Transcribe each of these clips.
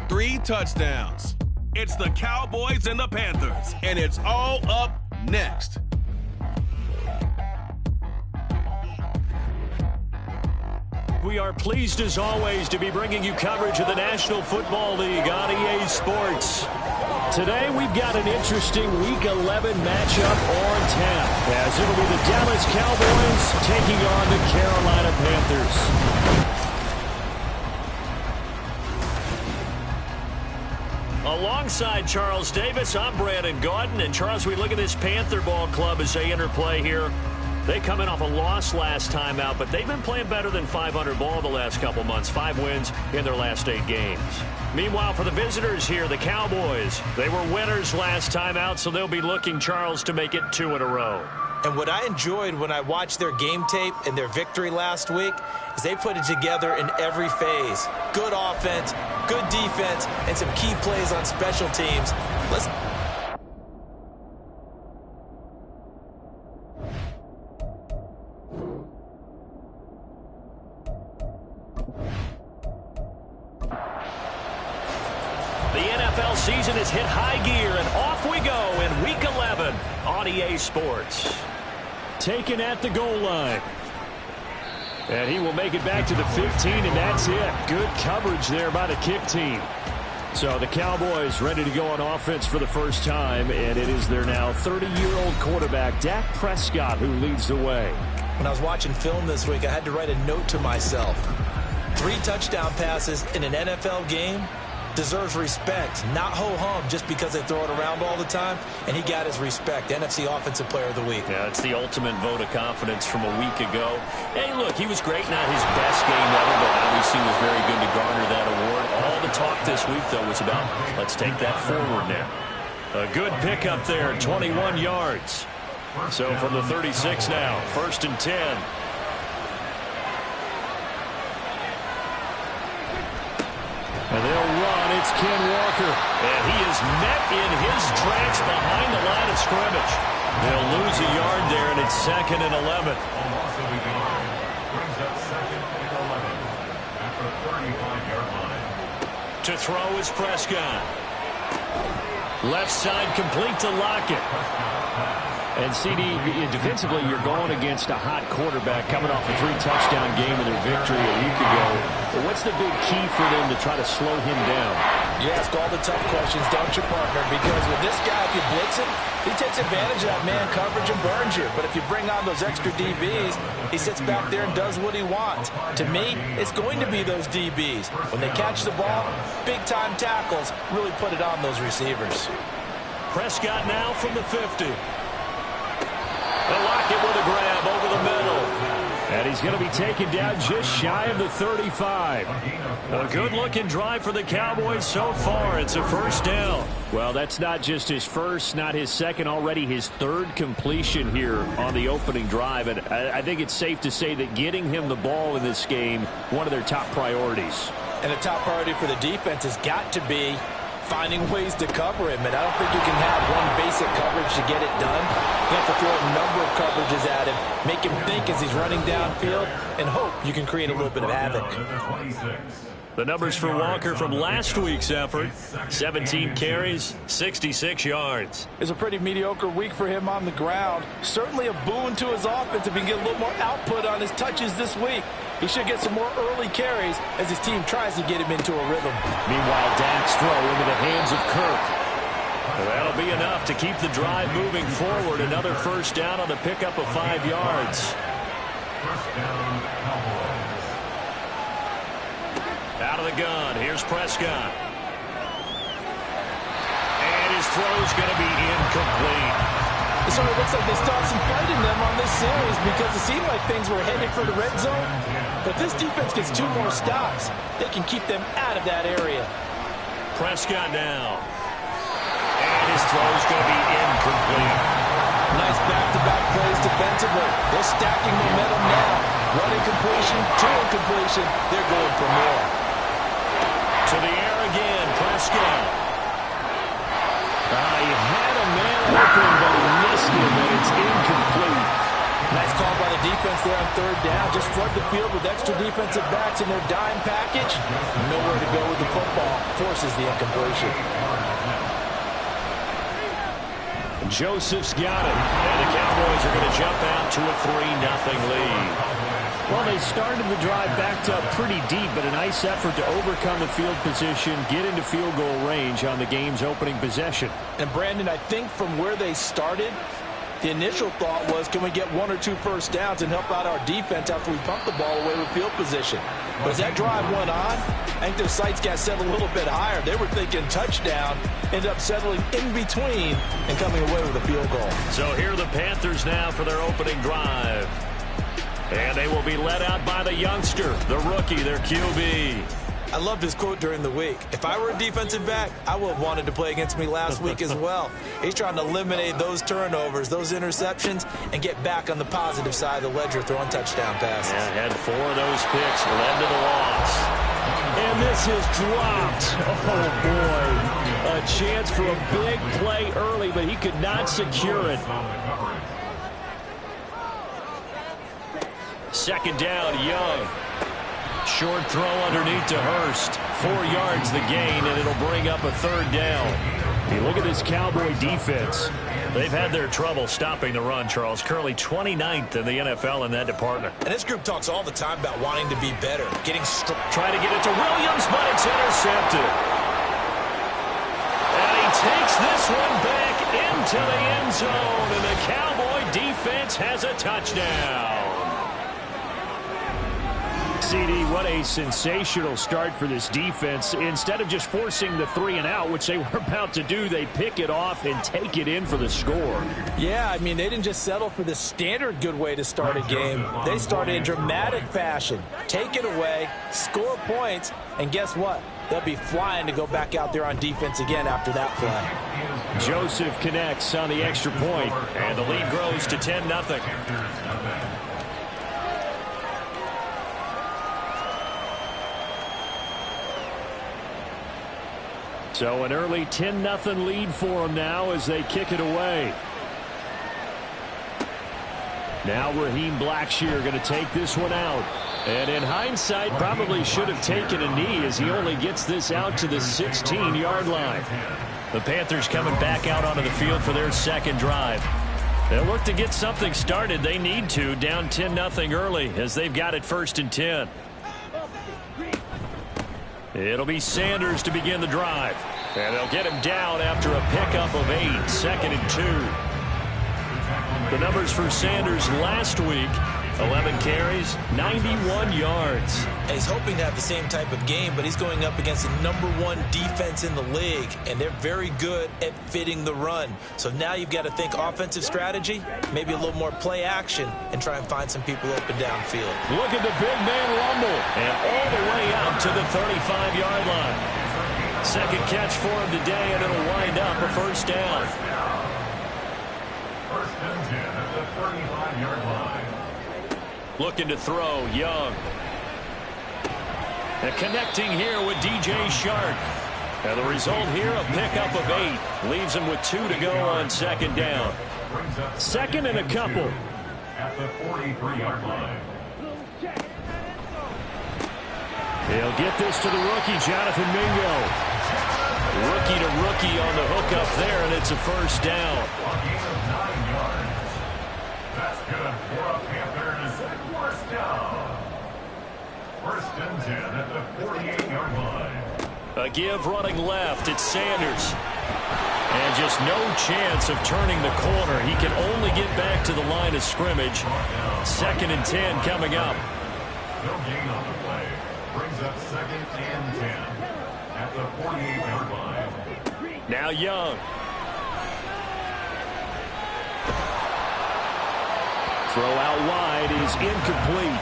3 touchdowns. It's the Cowboys and the Panthers, and it's all up next. We are pleased, as always, to be bringing you coverage of the National Football League on EA Sports. Today, we've got an interesting Week 11 matchup on tap, as it'll be the Dallas Cowboys taking on the Carolina Panthers. Alongside Charles Davis, I'm Brandon Gaudin. And Charles, we look at this Panther ball club as they interplay here. They come in off a loss last time out, but they've been playing better than 500 ball the last couple months. 5 wins in their last 8 games. Meanwhile, for the visitors here, the Cowboys, they were winners last time out, so they'll be looking, Charles, to make it 2 in a row. And what I enjoyed when I watched their game tape and their victory last week is they put it together in every phase. Good offense, good defense, and some key plays on special teams. The NFL season has hit high gear, and off we go in Week 11 on EA Sports. Taken at the goal line. And he will make it back to the 15, and that's it. Good coverage there by the kick team. So the Cowboys ready to go on offense for the first time, and it is their now 30-year-old quarterback, Dak Prescott, who leads the way. When I was watching film this week, I had to write a note to myself. 3 touchdown passes in an NFL game deserves respect, not ho-hum just because they throw it around all the time, and he got his respect. NFC Offensive Player of the Week. Yeah, it's the ultimate vote of confidence from a week ago. Hey, look, he was great, not his best game ever, but obviously was very good to garner that award. All the talk this week, though, was about, let's take that forward now. A good pickup there, 21 yards. So from the 36 now, 1st and 10. And they'll run. It's Ken Walker. And he is met in his tracks behind the line of scrimmage. They'll lose a yard there, and it's 2nd and 11. To throw is Prescott. Left side complete to Lockett. And CD, defensively, you're going against a hot quarterback coming off a 3-touchdown game in their victory a week ago. But what's the big key for them to try to slow him down? You ask all the tough questions, don't you, partner? Because with this guy, if you blitz him, he takes advantage of that man coverage and burns you. But if you bring on those extra DBs, he sits back there and does what he wants. To me, it's going to be those DBs. When they catch the ball, big-time tackles really put it on those receivers. Prescott now from the 50. Lockett with a grab over the middle. And he's going to be taken down just shy of the 35. A good-looking drive for the Cowboys so far. It's a 1st down. Well, that's not just his first, not his second, already his 3rd completion here on the opening drive. And I think it's safe to say that getting him the ball in this game, one of their top priorities. And the top priority for the defense has got to be finding ways to cover him. And I don't think you can have one basic coverage to get it done. You have to throw a number of coverages at him, make him think as he's running downfield, and hope you can create a little bit of havoc. The numbers for Walker from last week's effort: 17 carries, 66 yards. It's a pretty mediocre week for him on the ground. Certainly a boon to his offense if he can get a little more output on his touches this week. He should get some more early carries as his team tries to get him into a rhythm. Meanwhile, Dak's throw into the hands of Kirk. Well, that'll be enough to keep the drive moving forward. Another 1st down on the pickup of 5 yards. Out of the gun, here's Prescott. And his throw's going to be incomplete. It sort of looks like they stopped some fight in them on this series because it seemed like things were headed for the red zone. But if this defense gets 2 more stops, they can keep them out of that area. Prescott now. And his throw's going to be incomplete. Nice back-to-back plays defensively. They're stacking momentum now. 1 incompletion, 2 incompletion. They're going for more. To the air again, Prescott. He had a man open, but he missed him, and it's incomplete. Nice call by the defense there on third down. Just flood the field with extra defensive backs in their dime package. Nowhere to go with the football. Forces the incompletion. Joseph's got it. And the Cowboys are going to jump out to a 3-0 lead. Well, they started the drive backed up pretty deep, but a nice effort to overcome the field position, get into field goal range on the game's opening possession. And, Brandon, I think from where they started, the initial thought was, can we get 1 or 2 first downs and help out our defense after we pump the ball away with field position? But as that drive went on, I think their sights got set a little bit higher. They were thinking touchdown, ended up settling in between and coming away with a field goal. So here are the Panthers now for their opening drive. And they will be led out by the youngster, the rookie, their QB. I loved his quote during the week. If I were a defensive back, I would have wanted to play against me last week as well. He's trying to eliminate those turnovers, those interceptions, and get back on the positive side of the ledger throwing touchdown passes. Yeah, had 4 of those picks, led to the loss. And this is dropped. Oh, boy. A chance for a big play early, but he could not secure it. Second down, Young. Short throw underneath to Hurst. 4 yards the gain, and it'll bring up a third down. Hey, look at this Cowboy defense. They've had their trouble stopping the run, Charles. Currently 29th in the NFL in that department. And this group talks all the time about wanting to be better, getting trying to get it to Williams, but it's intercepted. And he takes this one back into the end zone, and the Cowboy defense has a touchdown. CD, what a sensational start for this defense. Instead of just forcing the 3 and out, which they were about to do, they pick it off and take it in for the score. Yeah, I mean, they didn't just settle for the standard good way to start a game. They started in dramatic fashion. Take it away, score points, and guess what? They'll be flying to go back out there on defense again after that play. Joseph connects on the extra point, and the lead grows to 10-0. So an early 10-0 lead for them now as they kick it away. Now Raheem Blackshear going to take this one out. And in hindsight, probably should have taken a knee as he only gets this out to the 16-yard line. The Panthers coming back out onto the field for their second drive. They'll look to get something started. They need to, down 10-0 early as they've got it 1st and 10. It'll be Sanders to begin the drive. And they'll get him down after a pickup of 8, 2nd and 2. The numbers for Sanders last week, 11 carries, 91 yards. He's hoping to have the same type of game, but he's going up against the #1 defense in the league, and they're very good at fitting the run. So now you've got to think offensive strategy, maybe a little more play action, and try and find some people open downfield. Look at the big man rumble, and all the way out to the 35-yard line. Second catch for him today, and it'll wind up a first down. 1st and 10 at the 35-yard line. Looking to throw, Young. And connecting here with DJ Shark. And the result here, a pickup of 8. Leaves him with 2 to go on 2nd down. 2nd and a couple. At the 43-yard line. He'll get this to the rookie, Jonathan Mingo. Rookie to rookie on the hook up there, and it's a first down. A gain of 9 yards. That's good for a Panthers first down. 1st and 10 at the 48-yard line. A give running left. It's Sanders. And just no chance of turning the corner. He can only get back to the line of scrimmage. 2nd and 10 coming up. No gain on the play. Brings up 2nd and 10 at the 48-yard line. Now Young. Throw out wide is incomplete.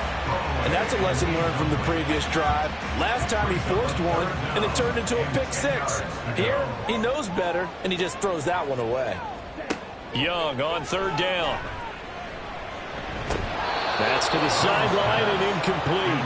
And that's a lesson learned from the previous drive. Last time he forced one, and it turned into a pick-6. Here, he knows better, and he just throws that one away. Young on 3rd down. That's to the sideline and incomplete.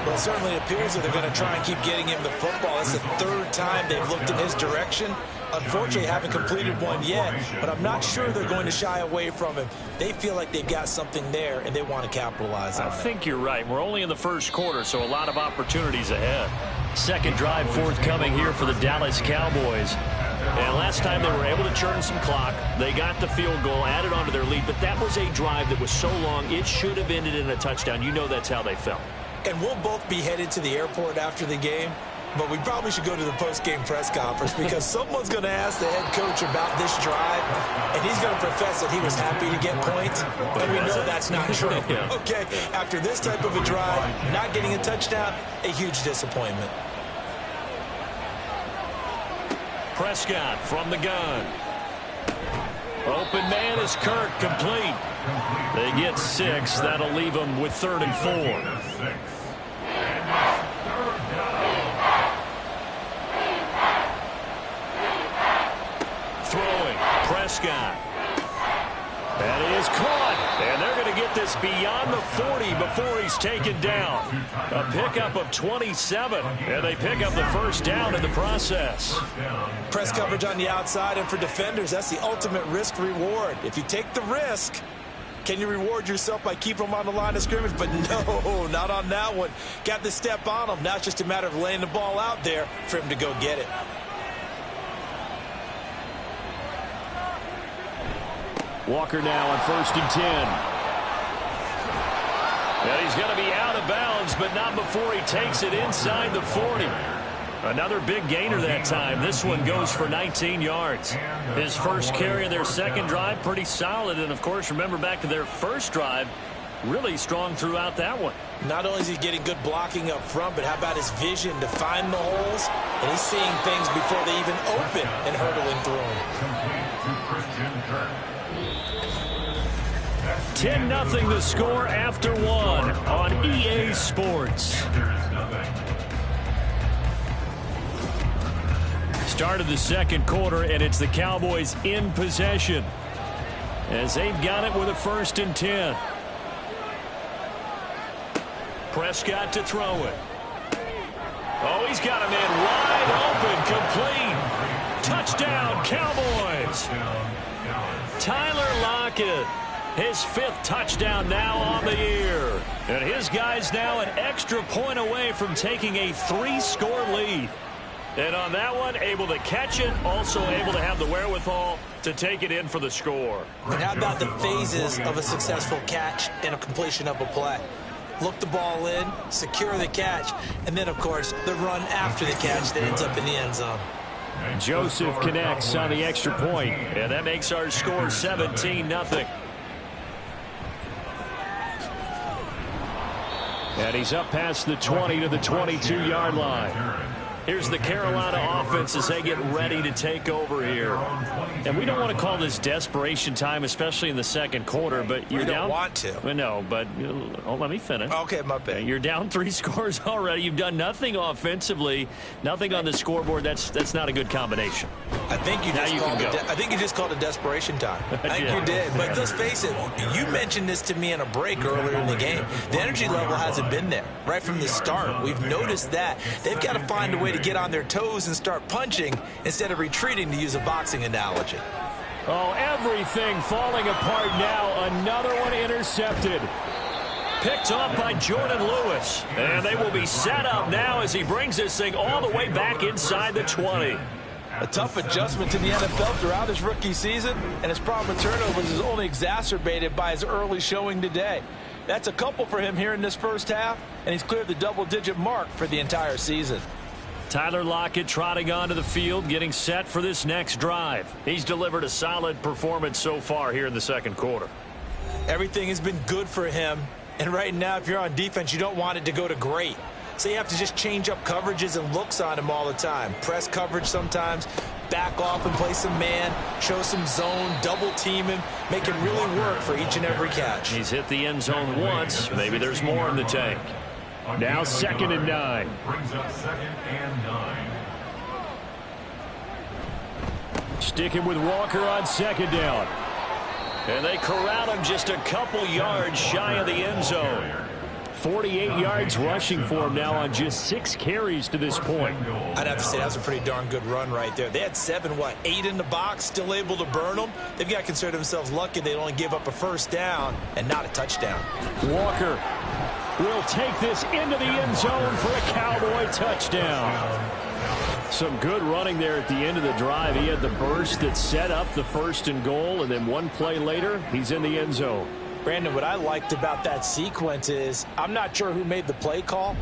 Well, it certainly appears that they're going to try and keep getting him the football. That's the 3rd time they've looked in his direction, unfortunately haven't completed one yet, but I'm not sure they're going to shy away from him. They feel like they've got something there, and they want to capitalize on it. I think you're right. We're only in the first quarter, so a lot of opportunities ahead. Second drive forthcoming here for the Dallas Cowboys. And last time they were able to churn some clock. They got the field goal, added on to their lead, but that was a drive that was so long, it should have ended in a touchdown. You know that's how they felt. And we'll both be headed to the airport after the game, but we probably should go to the post-game press conference because someone's going to ask the head coach about this drive, and he's going to profess that he was happy to get points, and we know that's not true. Yeah. Okay, after this type of a drive, not getting a touchdown, a huge disappointment. Prescott from the gun. Open man is Kirk, complete. They get 6. That'll leave them with 3rd and 4. Throwing, Prescott. And he is caught. And they're going to get this beyond the 40 before he's taken down. A pickup of 27. And they pick up the first down in the process. Press coverage on the outside, and for defenders, that's the ultimate risk-reward. If you take the risk, can you reward yourself by keeping them on the line of scrimmage? But no, not on that one. Got the step on him. Now it's just a matter of laying the ball out there for him to go get it. Walker now on 1st and 10. And he's going to be out of bounds, but not before he takes it inside the 40. Another big gainer that time. This one goes for 19 yards. His first carry of their second drive, pretty solid. And, of course, remember back to their first drive, really strong throughout that one. Not only is he getting good blocking up front, but how about his vision to find the holes? And he's seeing things before they even open and hurdling through them. 10-0 the score after 1 on EA Sports. Start of the second quarter, and it's the Cowboys in possession as they've got it with a 1st and 10. Prescott to throw it. Oh, he's got a man wide open, complete. Touchdown, Cowboys. Tyler Lockett. His 5th touchdown now on the year. And his guys now an extra point away from taking a 3-score lead. And on that one, able to catch it, also able to have the wherewithal to take it in for the score. And how about the phases of a successful catch and a completion of a play? Look the ball in, secure the catch, and then, of course, the run after the catch that ends up in the end zone. Joseph connects on the extra point, and that makes our score 17-0. And he's up past the 20 to the 22-yard line. Here's the Carolina offense as they get ready to take over here. And we don't want to call this desperation time, especially in the second quarter, but you're down. We don't want to. Well, no, but let me finish. Okay, my bad. You're down 3 scores already. You've done nothing offensively, nothing on the scoreboard. That's not a good combination. I think you just called it desperation time. I think you did. But let's face it, you mentioned this to me in a break earlier in the game. The energy level hasn't been there right from the start. We've noticed that. They've got to find a way to get on their toes and start punching instead of retreating, to use a boxing analogy. Oh, everything falling apart now. Another one intercepted. Picked off by Jordan Lewis. And they will be set up now as he brings this thing all the way back inside the 20. A tough adjustment to the NFL throughout his rookie season, and his problem with turnovers is only exacerbated by his early showing today. That's a couple for him here in this first half, and he's cleared the double-digit mark for the entire season. Tyler Lockett trotting onto the field, getting set for this next drive. He's delivered a solid performance so far here in the second quarter. Everything has been good for him, and right now, if you're on defense, you don't want it to go to great. So you have to just change up coverages and looks on him all the time. Press coverage sometimes, back off and play some man, show some zone, double team him, make it really work for each and every catch. He's hit the end zone once. Maybe there's more in the tank. Now 2nd and 9. Brings up 2nd and 9. Sticking with Walker on 2nd down. And they corral him just a couple yards shy of the end zone. 48 yards rushing for him now on just 6 carries to this point. I'd have to say that was a pretty darn good run right there. They had 8 in the box, still able to burn them. They've got to consider themselves lucky they only gave up a first down and not a touchdown. Walker will take this into the end zone for a Cowboy touchdown. Some good running there at the end of the drive. He had the burst that set up the 1st and goal, and then one play later, he's in the end zone. Brandon, what I liked about that sequence is I'm not sure who made the play call,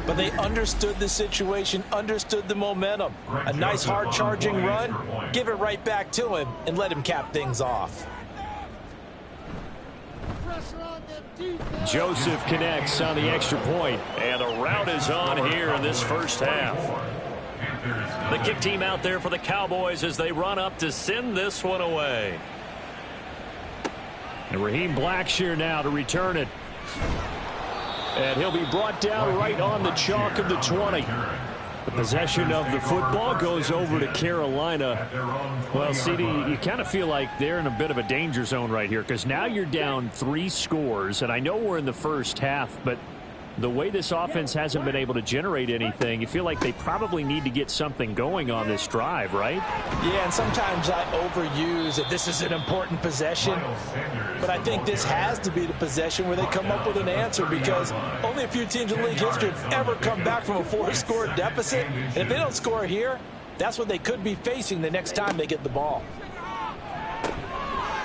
but they understood the situation, understood the momentum. A nice hard charging run, give it right back to him, and let him cap things off. Joseph connects on the extra point, and the route is on here in this first half. The kick team out there for the Cowboys as they run up to send this one away. And Raheem Blackshear now to return it. And he'll be brought down right on the chalk of the 20. The possession of the football goes over to Carolina. Well, CD, you kind of feel like they're in a bit of a danger zone right here because now you're down 3 scores. And I know we're in the first half, but the way this offense hasn't been able to generate anything, you feel like they probably need to get something going on this drive, right? Yeah, and sometimes I overuse that this is an important possession, but I think this has to be the possession where they come up with an answer because only a few teams in league history have ever come back from a 4-score deficit, and if they don't score here, that's what they could be facing the next time they get the ball.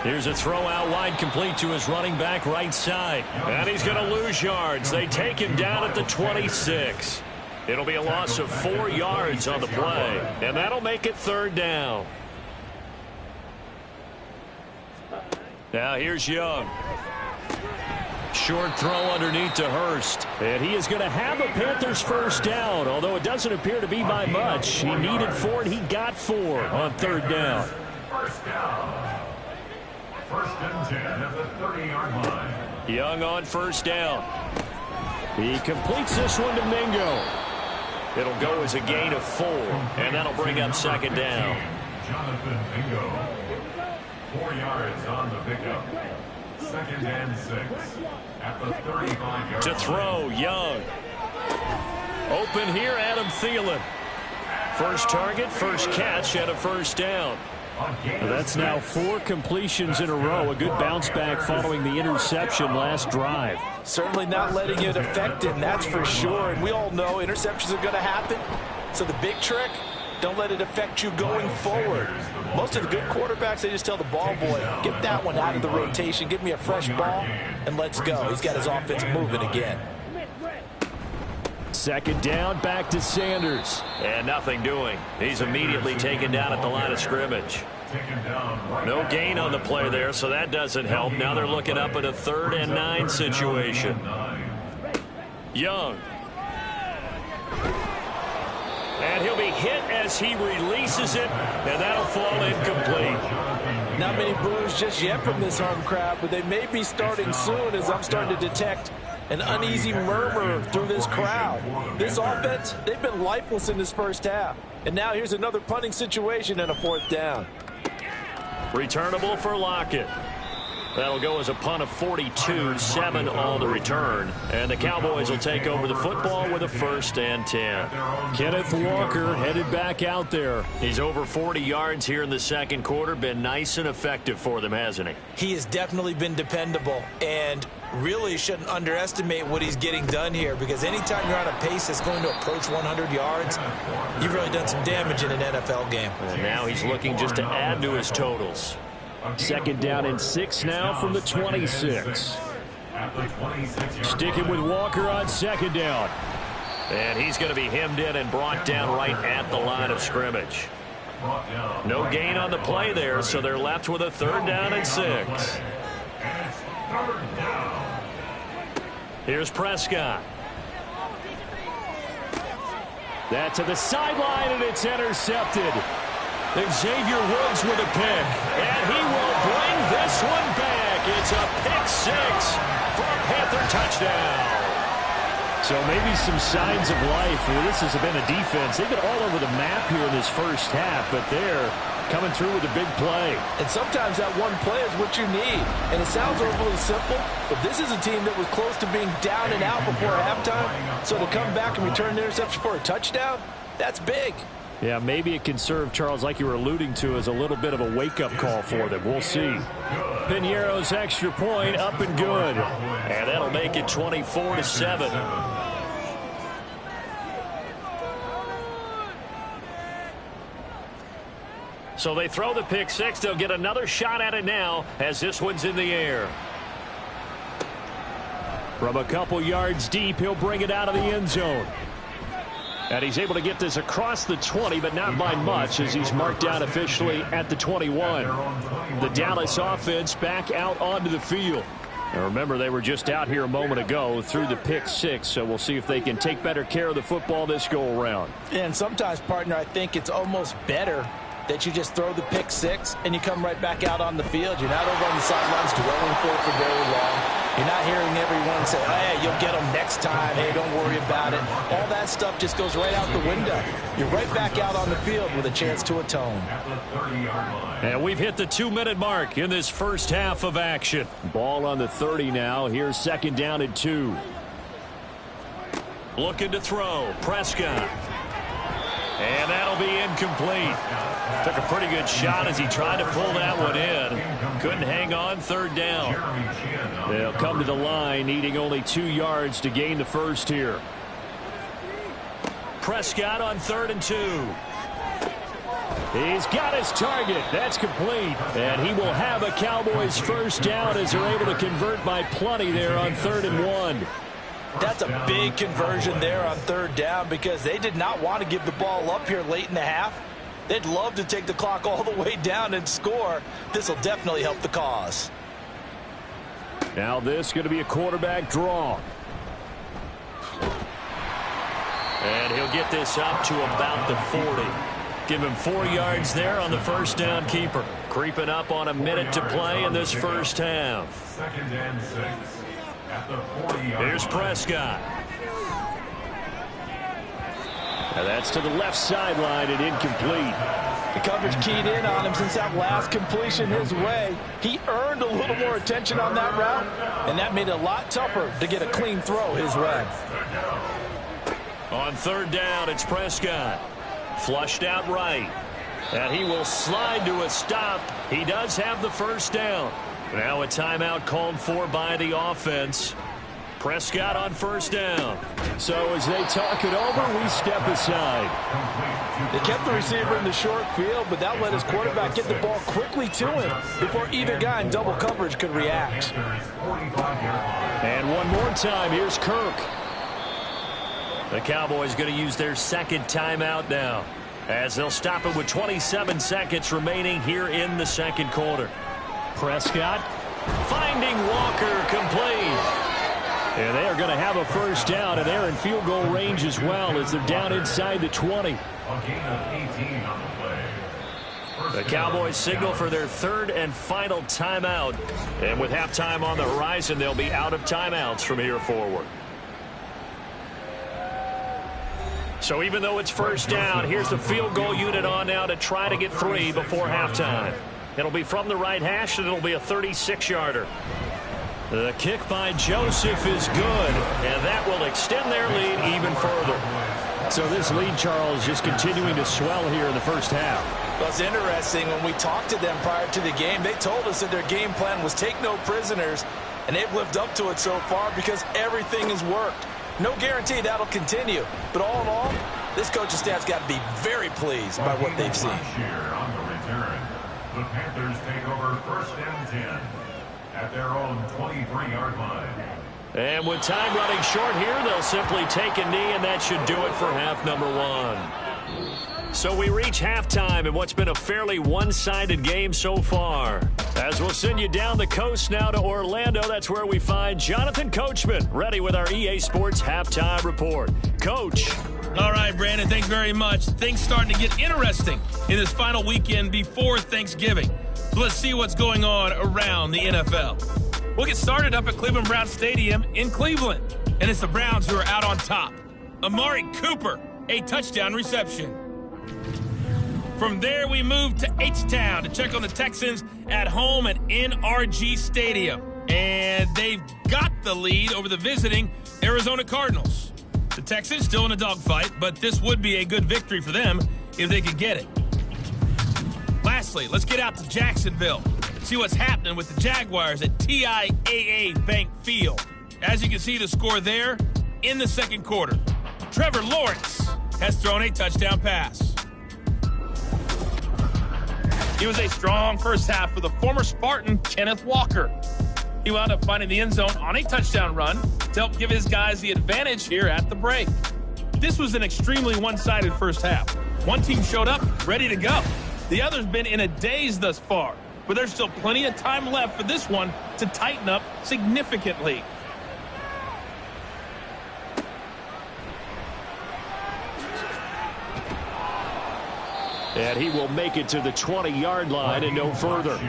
Here's a throw out wide, complete to his running back right side. And he's going to lose yards. They take him down at the 26. It'll be a loss of 4 yards on the play. And that'll make it 3rd down. Now here's Young. Short throw underneath to Hurst. And he is going to have a Panthers first down, although it doesn't appear to be by much. He needed 4 and he got 4 on 3rd down. First down. 1st and 10 at the 30-yard line. Young on 1st down. He completes this one to Mingo. It'll go as a gain of 4, and that'll bring up 2nd down. Jonathan Mingo. 4 yards on the pickup. 2nd and 6 at the 35-yard To throw, Young. Open here, Adam Thielen. First target, first catch, and a 1st down. That's now 4 completions in a row. A good bounce back following the interception last drive. Certainly not letting it affect him, that's for sure. And we all know interceptions are going to happen. So the big trick, don't let it affect you going forward. Most of the good quarterbacks, they just tell the ball boy, get that one out of the rotation, give me a fresh ball, and let's go. He's got his offense moving again. 2nd down, back to Sanders. And nothing doing. He's immediately taken down at the line of scrimmage. No gain on the play there, so that doesn't help. Now they're looking up at a 3rd and 9 situation. Young. And he'll be hit as he releases it, and that'll fall incomplete. Not many boos just yet from this home crowd, but they may be starting soon as I'm starting to detect an uneasy murmur through this crowd. This offense, they've been lifeless in this first half. And now here's another punting situation and a 4th down. Returnable for Lockett. That'll go as a punt of 42, 7 on the return. And the Cowboys will take over the football with a 1st and 10. Kenneth Walker headed back out there. He's over 40 yards here in the 2nd quarter. Been nice and effective for them, hasn't he? He has definitely been dependable and really shouldn't underestimate what he's getting done here because anytime you're on a pace that's going to approach 100 yards, you've really done some damage in an NFL game. And now he's looking just to add to his totals. 2nd down and 6 now from the 26. Sticking with Walker on 2nd down. And he's going to be hemmed in and brought down right at the line of scrimmage. No gain on the play there, so they're left with a 3rd down and 6. Here's Prescott. That to the sideline, and it's intercepted. Xavier Woods with a pick, and he will bring this one back. It's a pick 6 for a Panther touchdown. So maybe some signs of life. Well, this has been a defense. They've been all over the map here in this first half, but they're coming through with a big play. And sometimes that one play is what you need. And it sounds overly simple, but this is a team that was close to being down and out before halftime. So to come back and return the interception for a touchdown, that's big. Yeah, maybe it can serve, Charles, like you were alluding to, as a little bit of a wake-up call for them. We'll see. Pinheiro's extra point up and good. And that'll make it 24-7. So they throw the pick six. They'll get another shot at it now as this one's in the air. From a couple yards deep, he'll bring it out of the end zone. And he's able to get this across the 20, but not by much, as he's marked down officially at the 21. The Dallas offense back out onto the field. And remember, they were just out here a moment ago through the pick six, so we'll see if they can take better care of the football this go-around. And sometimes, partner, I think it's almost better that you just throw the pick six and you come right back out on the field. You're not over on the sidelines dwelling for very long. You're not hearing everyone say, hey, you'll get them next time. Hey, don't worry about it. All that stuff just goes right out the window. You're right back out on the field with a chance to atone. And we've hit the 2-minute mark in this first half of action. Ball on the 30 now. Here's second down and 2. Looking to throw. Prescott. And that'll be incomplete. Took a pretty good shot as he tried to pull that one in. Couldn't hang on. Third down. They'll come to the line, needing only 2 yards to gain the first here. Prescott on 3rd and 2. He's got his target. That's complete. And he will have a Cowboys first down as they're able to convert by plenty there on 3rd and 1. That's a big conversion there on 3rd down because they did not want to give the ball up here late in the half. They'd love to take the clock all the way down and score. This will definitely help the cause. Now this is going to be a quarterback draw. And he'll get this up to about the 40. Give him 4 yards there on the first down keeper. Creeping up on a minute to play in this first half. 2nd and 6 at the 40-yard Here's Prescott. And that's to the left sideline and incomplete. The coverage keyed in on him since that last completion his way. He earned a little more attention on that route, and that made it a lot tougher to get a clean throw his way. On 3rd down, it's Prescott. Flushed out right. And he will slide to a stop. He does have the first down. Now a timeout called for by the offense. Prescott on 1st down. So as they talk it over, we step aside. They kept the receiver in the short field, but that let his quarterback get the ball quickly to him before either guy in double coverage could react. And one more time, here's Kirk. The Cowboys going to use their second timeout now, as they'll stop it with 27 seconds remaining here in the second quarter. Prescott finding Walker complete. And they are going to have a first down, and they're in field goal range as well as they're down inside the 20. The Cowboys signal for their 3rd and final timeout. And with halftime on the horizon, they'll be out of timeouts from here forward. So even though it's first down, here's the field goal unit on now to try to get 3 before halftime. It'll be from the right hash, and it'll be a 36-yarder. The kick by Joseph is good, and that will extend their lead even further. So this lead, Charles, just continuing to swell here in the first half. Well, it's interesting. When we talked to them prior to the game, they told us that their game plan was take no prisoners, and they've lived up to it so far because everything has worked. No guarantee that'll continue, but all in all, this coaching staff's got to be very pleased by what they've seen. On the return, the Panthers take over 1st and 10 at their own 23-yard line. And with time running short here, they'll simply take a knee, and that should do it for half number 1. So we reach halftime in what's been a fairly one-sided game so far. As we'll send you down the coast now to Orlando, that's where we find Jonathan Coachman, ready with our EA Sports Halftime Report. Coach. All right, Brandon, thanks very much. Things starting to get interesting in this final weekend before Thanksgiving. So let's see what's going on around the NFL. We'll get started up at Cleveland Browns Stadium in Cleveland. and it's the Browns who are out on top. Amari Cooper, a touchdown reception. From there, we move to H-Town to check on the Texans at home at NRG Stadium. And they've got the lead over the visiting Arizona Cardinals. The Texans still in a dogfight, but this would be a good victory for them if they could get it. Lastly, let's get out to Jacksonville. See what's happening with the Jaguars at TIAA Bank Field. As you can see the score there in the second quarter. Trevor Lawrence has thrown a touchdown pass. It was a strong first half for the former Spartan, Kenneth Walker. He wound up finding the end zone on a touchdown run to help give his guys the advantage here at the break. This was an extremely one-sided first half. One team showed up ready to go. The other's been in a daze thus far, but there's still plenty of time left for this one to tighten up significantly. And he will make it to the 20-yard line and no further.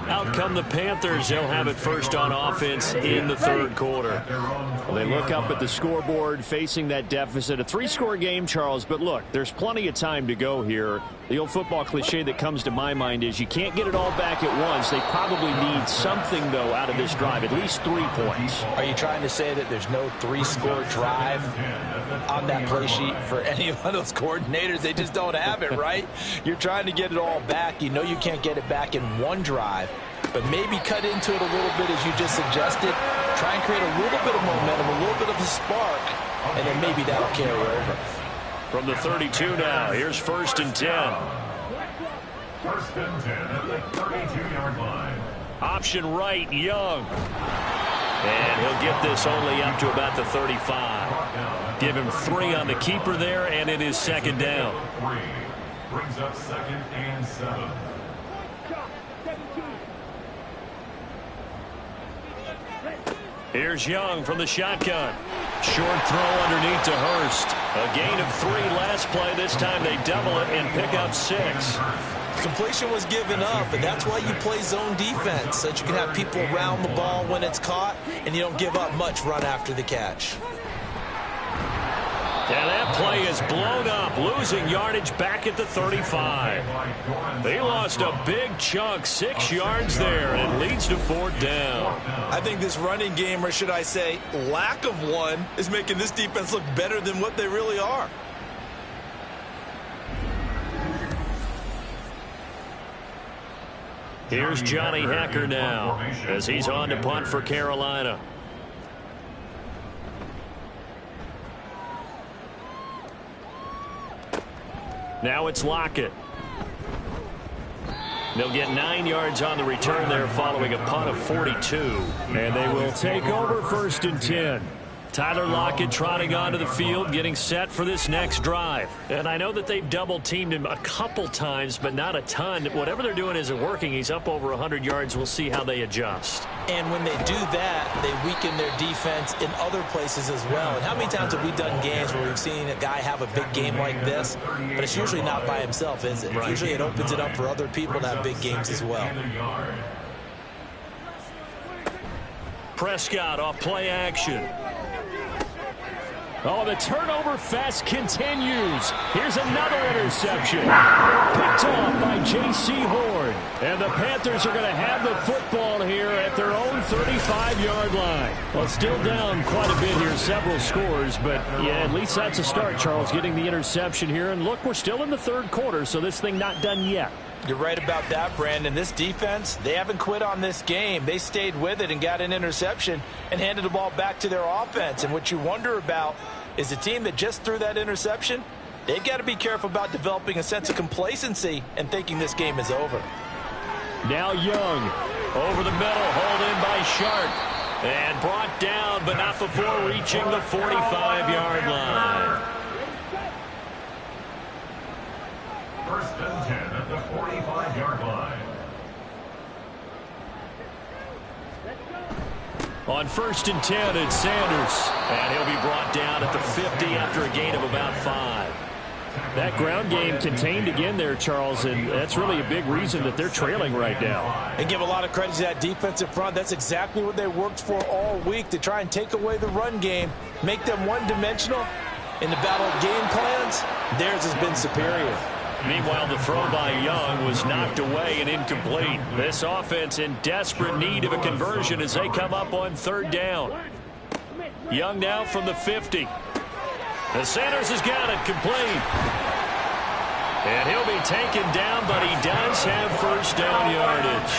Out come the Panthers. They'll have it first on offense in the third quarter. Well, they look up at the scoreboard facing that deficit. A 3-score game, Charles, but look, there's plenty of time to go here. The old football cliche that comes to my mind is you can't get it all back at once. They probably need something, though, out of this drive, at least 3 points. Are you trying to say that there's no 3-score drive on that play sheet for any one of those coordinators? They just don't have it, right? You're trying to get it all back. You know you can't get it back in one drive, but maybe cut into it a little bit as you just suggested. Try and create a little bit of momentum, a little bit of a spark, and then maybe that'll carry over. From the 32 now, here's 1st and 10. 1st and 10 at the 32-yard line. Option right, Young. And he'll get this only up to about the 35. Give him 3 on the keeper there, and it is 2nd down. 3 brings up 2nd and 7. Here's Young from the shotgun. Short throw underneath to Hurst. A gain of 3 last play. This time they double it and pick up 6. Completion was given up, and that's why you play zone defense, so that you can have people around the ball when it's caught, and you don't give up much run after the catch. And that play is blown up, losing yardage back at the 35. They lost a big chunk, 6 yards there, and it leads to 4th down. I think this running game, or should I say lack of one, is making this defense look better than what they really are. Here's Johnny Hekker now, as he's on to punt for Carolina. Now it's Lockett. They'll get 9 yards on the return there following a punt of 42. And they will take over 1st and 10. Tyler Lockett trotting onto the field, getting set for this next drive. And I know that they've double-teamed him a couple times, but not a ton. Whatever they're doing isn't working. He's up over 100 yards. We'll see how they adjust. And when they do that, they weaken their defense in other places as well. And how many times have we done games where we've seen a guy have a big game like this, but it's usually not by himself, is it? Right. Usually it opens it up for other people to have big games as well. Prescott off play action. Oh, the turnover fest continues. Here's another interception. Picked off by J.C. Horn. And the Panthers are going to have the football here at their own 35-yard line. Well, still down quite a bit here, several scores. But, yeah, at least that's a start, Charles, getting the interception here. And, look, we're still in the third quarter, so this thing not done yet. You're right about that, Brandon. This defense, they haven't quit on this game. They stayed with it and got an interception and handed the ball back to their offense. And what you wonder about is the team that just threw that interception, they've got to be careful about developing a sense of complacency and thinking this game is over. Now Young over the middle, hauled in by Sharp. And brought down, but not before reaching the 45-yard line. 1st and 10 at the 45-yard line. On 1st and 10, it's Sanders. And he'll be brought down at the 50 after a gain of about 5. That ground game contained again there, Charles, and that's really a big reason that they're trailing right now. And give a lot of credit to that defensive front. That's exactly what they worked for all week, to try and take away the run game, make them one-dimensional. In the battle of game plans, theirs has been superior. Meanwhile, the throw by Young was knocked away and incomplete. This offense in desperate need of a conversion as they come up on 3rd down. Young now from the 50. The Sanders has got it complete. And he'll be taken down, but he does have first down yardage.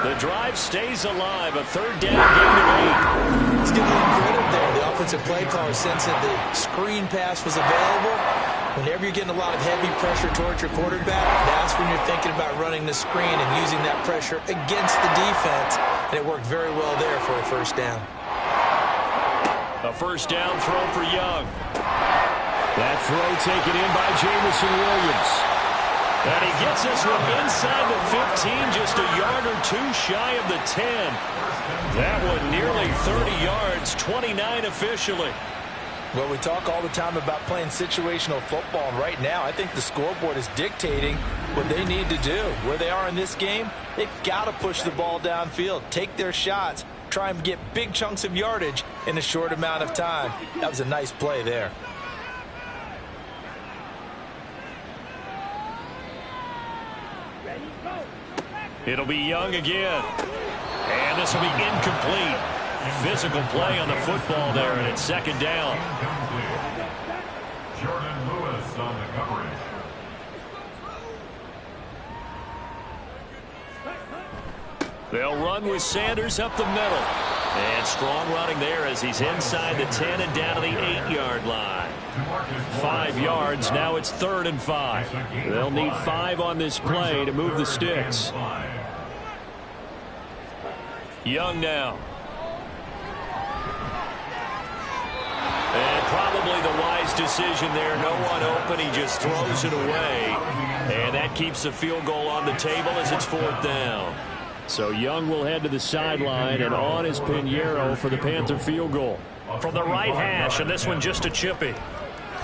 The drive stays alive. A 3rd down gain of 8. Let's give them credit there. The offensive play caller sensed that the screen pass was available. Whenever you're getting a lot of heavy pressure towards your quarterback, that's when you're thinking about running the screen and using that pressure against the defense. And it worked very well there for a first down. A first down throw for Young. That throw taken in by Jamison Williams. And he gets this one inside the 15, just a yard or two shy of the 10. That one nearly 30 yards, 29 officially. Well, we talk all the time about playing situational football, and right now I think the scoreboard is dictating what they need to do. Where they are in this game, they've got to push the ball downfield, take their shots, try and get big chunks of yardage in a short amount of time. That was a nice play there. It'll be Young again. And this will be incomplete. Physical play on the football there, and it's 2nd down. Jordan Lewis on the coverage. They'll run with Sanders up the middle. And strong running there as he's inside the 10 and down to the 8-yard line. 5 yards. Now it's 3rd and 5. They'll need 5 on this play to move the sticks. Young now. And probably the wise decision there. No one open. He just throws it away. And that keeps the field goal on the table as it's 4th down. So Young will head to the sideline, and on is Pinheiro for the Panther field goal. From the right hash, and this one just a chippy.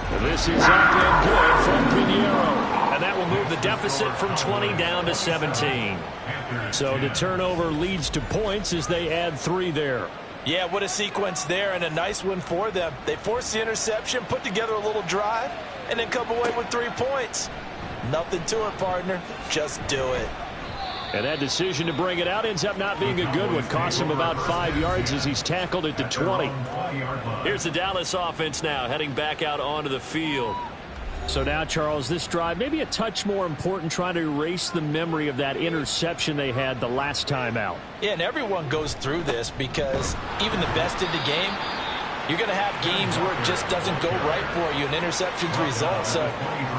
And this is up and good from Pinheiro. And that will move the deficit from 20 down to 17. So the turnover leads to points as they add 3 there. Yeah, what a sequence there, and a nice one for them. They forced the interception, put together a little drive, and then come away with 3 points. Nothing to it, partner. Just do it. And that decision to bring it out ends up not being a good one. Cost him about 5 yards as he's tackled at the 20. Here's the Dallas offense now heading back out onto the field. So now, Charles, this drive maybe a touch more important, trying to erase the memory of that interception they had the last time out. Yeah, and everyone goes through this because even the best in the game, you're going to have games where it just doesn't go right for you, and interceptions result. So,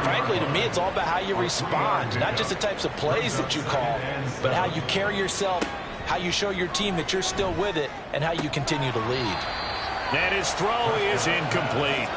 frankly, to me, it's all about how you respond, not just the types of plays that you call, but how you carry yourself, how you show your team that you're still with it, and how you continue to lead. And his throw is incomplete.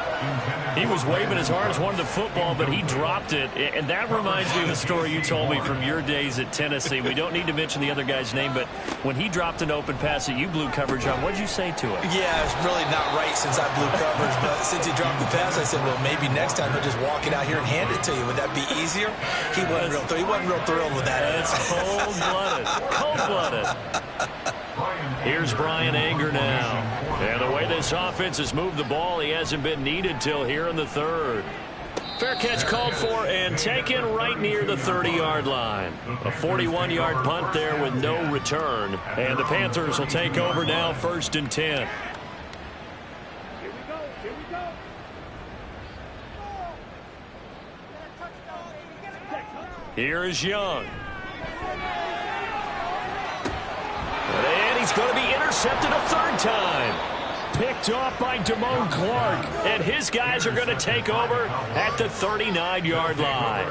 He was waving his arms, wanted the football, but he dropped it. And that reminds me of a story you told me from your days at Tennessee. We don't need to mention the other guy's name, but when he dropped an open pass that you blew coverage on, what did you say to him? Yeah, it's really not right since I blew coverage, but since he dropped the pass, I said, well, maybe next time he'll just walk it out here and hand it to you. Would that be easier? He wasn't real thrilled with that. That's cold-blooded. Cold-blooded. Here's Brian Anger now. And the way this offense has moved the ball, he hasn't been needed till here in the 3rd. Fair catch called for and taken right near the 30-yard line. A 41-yard punt there with no return. And the Panthers will take over now, 1st and 10. Here is Young. And he's going to be intercepted a 3rd time. Picked off by Damone Clark. And his guys are going to take over at the 39-yard line.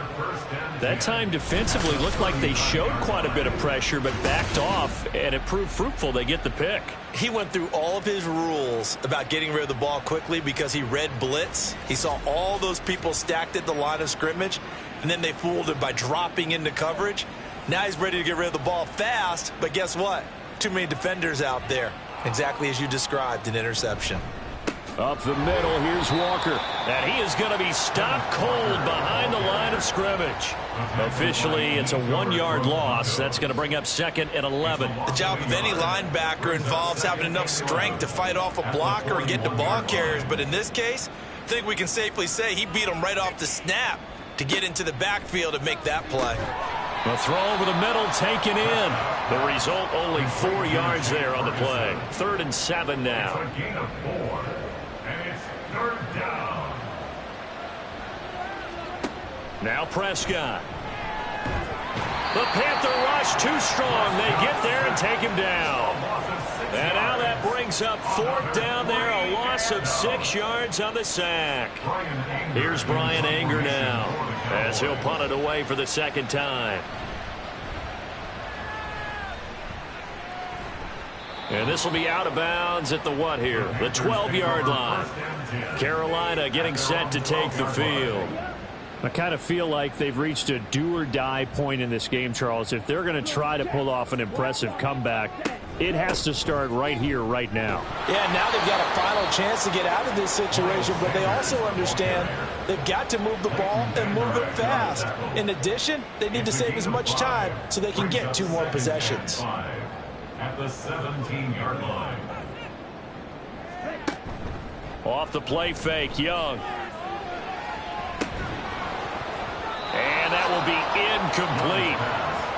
That time defensively looked like they showed quite a bit of pressure but backed off, and it proved fruitful. They get the pick. He went through all of his rules about getting rid of the ball quickly because he read blitz. He saw all those people stacked at the line of scrimmage, and then they fooled him by dropping into coverage. Now he's ready to get rid of the ball fast, but guess what? Too many defenders out there. Exactly as you described, an interception. Up the middle, here's Walker. And he is going to be stopped cold behind the line of scrimmage. Officially, it's a 1-yard loss. That's going to bring up second and 11. The job of any linebacker involves having enough strength to fight off a blocker and get to ball carriers. But in this case, I think we can safely say he beat him right off the snap to get into the backfield and make that play. The throw over the middle taken in. The result, only 4 yards there on the play. 3rd and 7 now. It's a gain of 4, and it's 3rd down. Now Prescott. The Panther rush too strong. They get there and take him down. And now that brings up 4th down there, a loss of 6 yards on the sack. Here's Brian Anger now as he'll punt it away for the 2nd time. And this will be out of bounds at the what here? The 12-yard line. Carolina getting set to take the field. I kind of feel like they've reached a do-or-die point in this game, Charles. If they're going to try to pull off an impressive comeback, it has to start right here, right now. Yeah, now they've got a final chance to get out of this situation, but they also understand they've got to move the ball and move it fast. In addition, they need to save as much time so they can get 2 more possessions. At the 17-yard line. Off the play fake, Young. And that will be incomplete.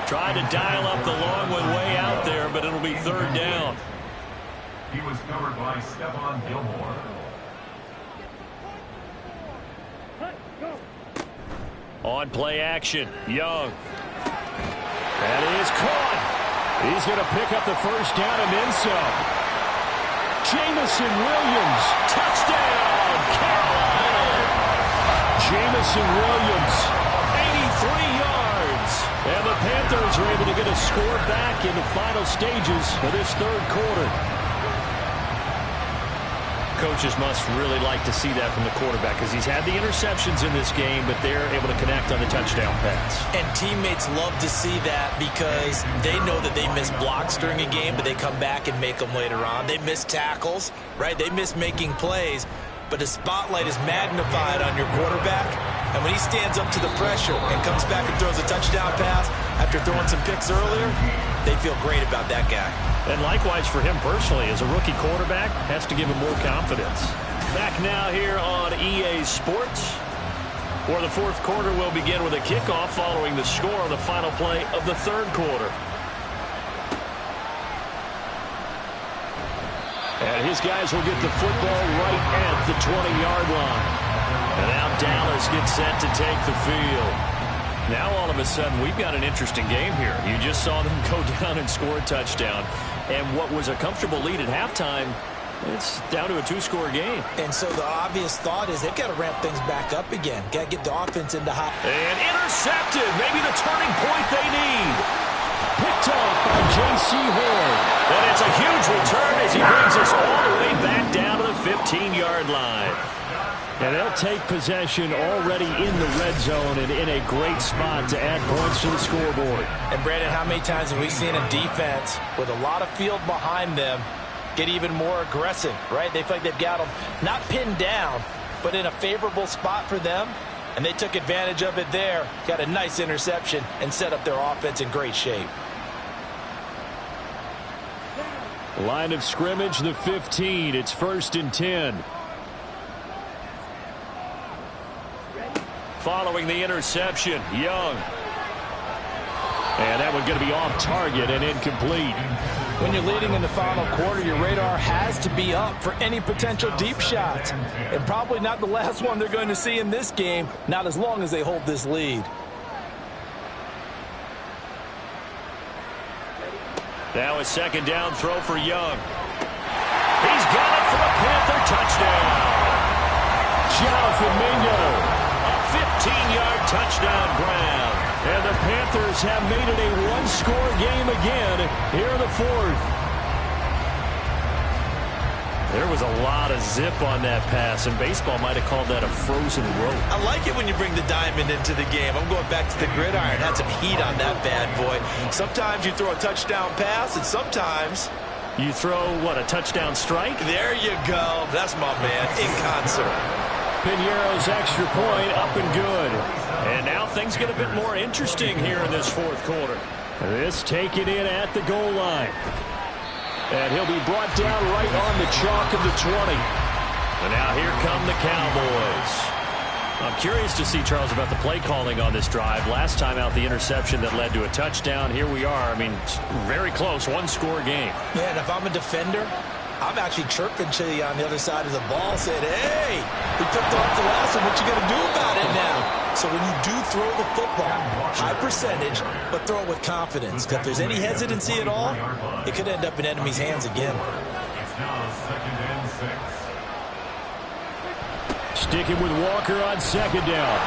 Tried to dial up the long one way out there, but it'll be 3rd down. He was covered by Stephon Gilmore. On play action, Young. That is caught. He's going to pick up the 1st down and then some. Jameson Williams. Touchdown, Carolina. Jameson Williams. 83 yards. And the Panthers are able to get a score back in the final stages of this 3rd quarter. Coaches must really like to see that from the quarterback because he's had the interceptions in this game, but they're able to connect on the touchdown pass. And teammates love to see that because they know that they miss blocks during a game, but they come back and make them later on. They miss tackles, right? They miss making plays, but the spotlight is magnified on your quarterback. And when he stands up to the pressure and comes back and throws a touchdown pass after throwing some picks earlier, they feel great about that guy. And likewise for him personally, as a rookie quarterback, has to give him more confidence. Back now here on EA Sports, where the 4th quarter will begin with a kickoff following the score on the final play of the 3rd quarter. And his guys will get the football right at the 20-yard line. And now Dallas gets set to take the field. Now all of a sudden we've got an interesting game here. You just saw them go down and score a touchdown. And what was a comfortable lead at halftime, it's down to a 2-score game. And so the obvious thought is they've got to ramp things back up again. Got to get the offense into high. And intercepted. Maybe the turning point they need. Picked up by J.C. Horn. And it's a huge return as he brings us all the way back down to the 15-yard line. And they'll take possession already in the red zone and in a great spot to add points to the scoreboard. And, Brandon, how many times have we seen a defense with a lot of field behind them get even more aggressive, right? They feel like they've got them not pinned down, but in a favorable spot for them. And they took advantage of it there, got a nice interception, and set up their offense in great shape. Line of scrimmage, the 15. It's 1st and 10. Following the interception, Young. And that one going to be off target and incomplete. When you're leading in the final quarter, your radar has to be up for any potential deep shots. And probably not the last one they're going to see in this game, not as long as they hold this lead. Now a 2nd down throw for Young. He's got it for a Panther touchdown. Jonathan Mingo. 15-yard touchdown grab. And the Panthers have made it a 1-score game again here in the 4th. There was a lot of zip on that pass, and baseball might have called that a frozen rope. I like it when you bring the diamond into the game. I'm going back to the gridiron. Had some heat on that bad boy. Sometimes you throw a touchdown pass, and sometimes You throw, what, a touchdown strike? There you go. That's my man, in concert. Piñeiro's extra point up and good. And now things get a bit more interesting here in this fourth quarter. This taken in at the goal line. And he'll be brought down right on the chalk of the 20. And now here come the Cowboys. I'm curious to see, Charles, about the play calling on this drive. Last time out, the interception that led to a touchdown. Here we are. I mean, very close, one-score game. Yeah, and if I'm a defender, I'm actually chirping to you on the other side of the ball, saying, hey, we picked off the last one. What you going to do about it now? So when you do throw the football, high percentage, but throw it with confidence. Because if there's any hesitancy at all, it could end up in enemy's hands again. It's now 2nd and 6. Sticking with Walker on second down.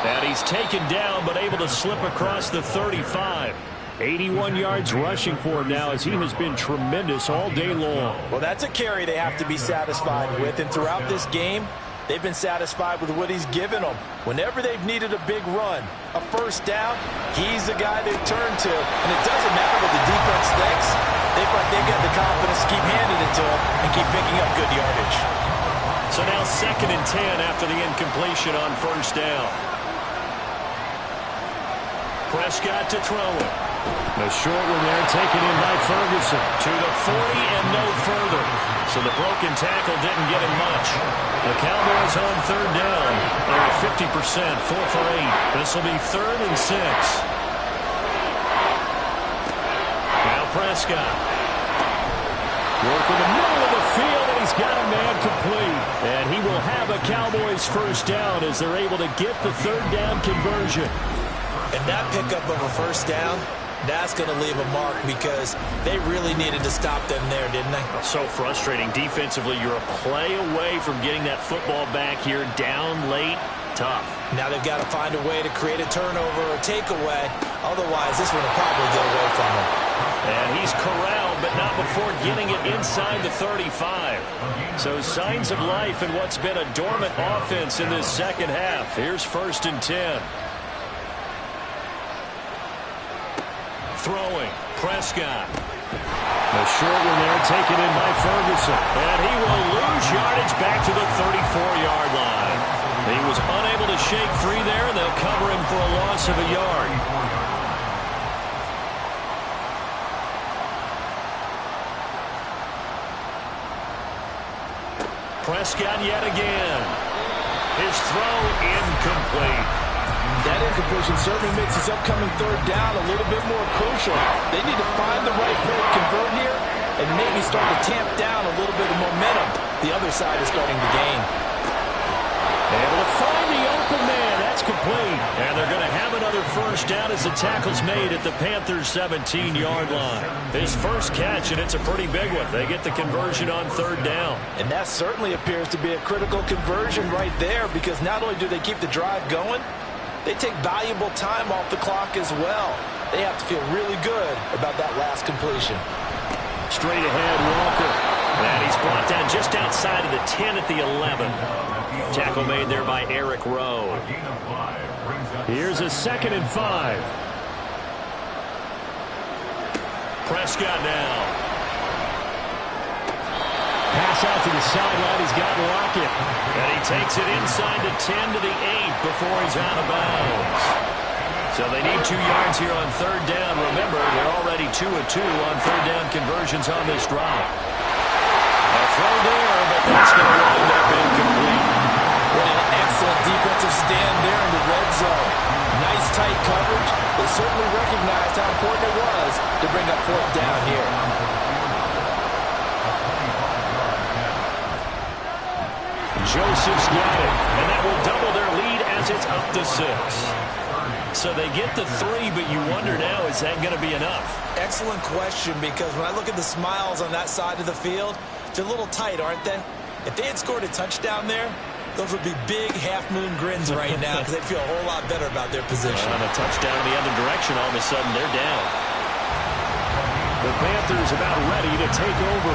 And he's taken down, but able to slip across the 35. 81 yards rushing for him now, as he has been tremendous all day long. Well, that's a carry they have to be satisfied with. And throughout this game, they've been satisfied with what he's given them. Whenever they've needed a big run, a first down, he's the guy they've turned to. And it doesn't matter what the defense thinks. They've got the confidence to keep handing it to him and keep picking up good yardage. So now 2nd and 10 after the incompletion on first down. Prescott to throw it. The short one there taken in by Ferguson. To the 40 and no further. So the broken tackle didn't get him much. The Cowboys on third down. They're at 50%, 4 for 8. This will be 3rd and 6. Now Prescott. Work in the middle of the field, and he's got a man complete. And he will have a Cowboys first down as they're able to get the third down conversion. And that pickup of a first down, that's going to leave a mark because they really needed to stop them there, didn't they? So frustrating. Defensively, you're a play away from getting that football back here down late. Tough. Now they've got to find a way to create a turnover or takeaway. Otherwise, this one will probably get away from them. And he's corralled, but not before getting it inside the 35. So signs of life in what's been a dormant offense in this second half. Here's 1st and 10. Throwing. Prescott. The short one there taken in by Ferguson. And he will lose yardage back to the 34-yard line. He was unable to shake free there, and they'll cover him for a loss of a yard. Prescott yet again. His throw incomplete. That incompletion certainly makes his upcoming third down a little bit more crucial. They need to find the right play to convert here and maybe start to tamp down a little bit of momentum. The other side is starting to gain. Able to find the open man. That's complete. And they're going to have another first down as the tackle's made at the Panthers' 17-yard line. His first catch, and it's a pretty big one. They get the conversion on third down. And that certainly appears to be a critical conversion right there because not only do they keep the drive going, they take valuable time off the clock as well. They have to feel really good about that last completion. Straight ahead, Walker. And he's brought down just outside of the 10 at the 11. Tackle made there by Eric Rowe. Here's a 2nd and 5. Prescott now. Pass out to the sideline. He's got Lockett. And he takes it inside the 10 to the 8 before he's out of bounds. So they need 2 yards here on third down. Remember, they're already 2 of 2 on third down conversions on this drive. A throw there, but that's going to wind up incomplete. What an excellent defensive stand there in the red zone. Nice tight coverage. They certainly recognized how important it was to bring up fourth down here. Joseph's got it, and that will double their lead as it's up to 6. So they get the 3, but you wonder now, is that going to be enough? Excellent question, because when I look at the smiles on that side of the field, they're a little tight, aren't they? If they had scored a touchdown there, those would be big half-moon grins right now because they'd feel a whole lot better about their position. On a touchdown in the other direction, all of a sudden they're down. The Panthers about ready to take over.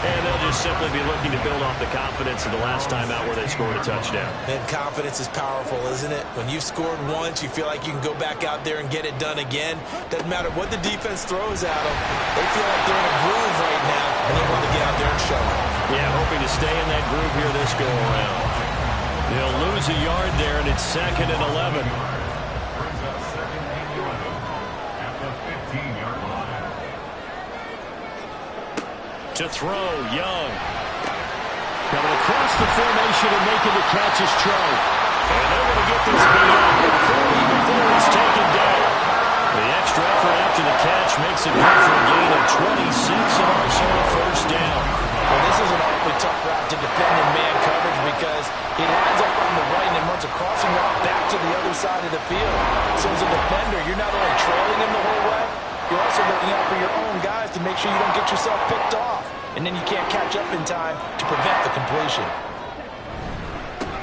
And they'll just simply be looking to build off the confidence of the last time out where they scored a touchdown. And confidence is powerful, isn't it? When you've scored once, you feel like you can go back out there and get it done again. Doesn't matter what the defense throws at them. They feel like they're in a groove right now, and they want to get out there and show it. Yeah, hoping to stay in that groove here this go-around. They'll lose a yard there, and it's 2nd and 11. To throw, Young. Coming across the formation and making the catch is Trout. And they're going to get this beat up before it's taken down. The extra effort after the catch makes it good for a gain of 26 and also a first down. Well, this is an awfully tough route to defend in man coverage because he lines up on the right and then runs a crossing route back to the other side of the field. So as a defender, you're not only trailing him the whole way, you're also looking out for your own guys to make sure you don't get yourself picked off. And then you can't catch up in time to prevent the completion.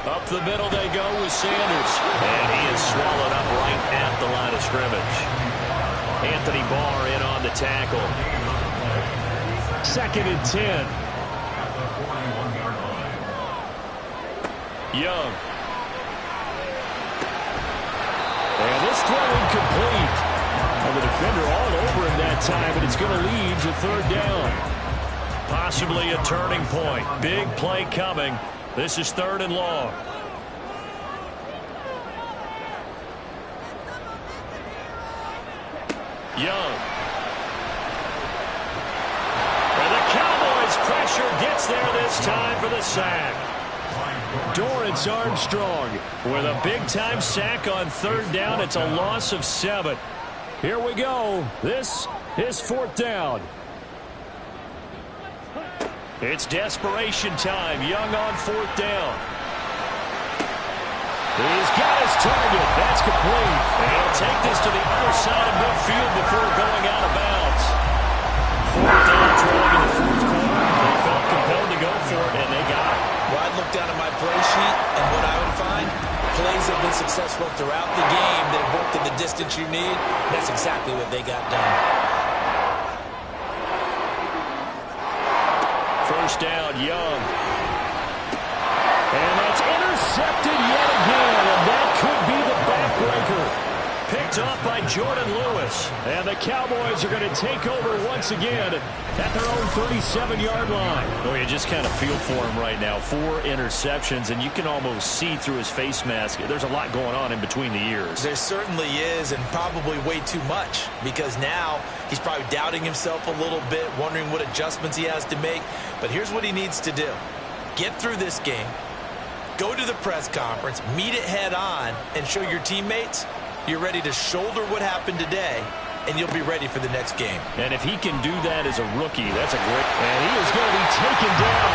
Up the middle they go with Sanders. And he is swallowed up right at the line of scrimmage. Anthony Barr in on the tackle. 2nd and 10. Young. And this throw incomplete. And the defender all over him that time, but it's going to lead to 3rd down. Possibly a turning point. Big play coming. This is 3rd and long. Young. And the Cowboys pressure gets there this time for the sack. Dorrance Armstrong with a big-time sack on 3rd down. It's a loss of 7. Here we go. This is 4th down. It's desperation time. Young on 4th down. He's got his target. That's complete. And he'll take this to the other side of midfield before going out of bounds. 4th down trailing in the 4th quarter. They felt compelled to go for it, and they got it. Well, I'd look down at my play sheet, and what I would find, plays have been successful throughout the game that have worked in the distance you need. That's exactly what they got done. First down, Young. And that's intercepted yet again, and that could be the backbreaker. Picked off by Jordan Lewis. And the Cowboys are going to take over once again at their own 37-yard line. Oh, you just kind of feel for him right now. 4 interceptions, and you can almost see through his face mask. There's a lot going on in between the ears. There certainly is, and probably way too much, because now he's probably doubting himself a little bit, wondering what adjustments he has to make. But here's what he needs to do. Get through this game, go to the press conference, meet it head on, and show your teammates you're ready to shoulder what happened today, and you'll be ready for the next game. And if he can do that as a rookie, that's a great... And he is going to be taken down.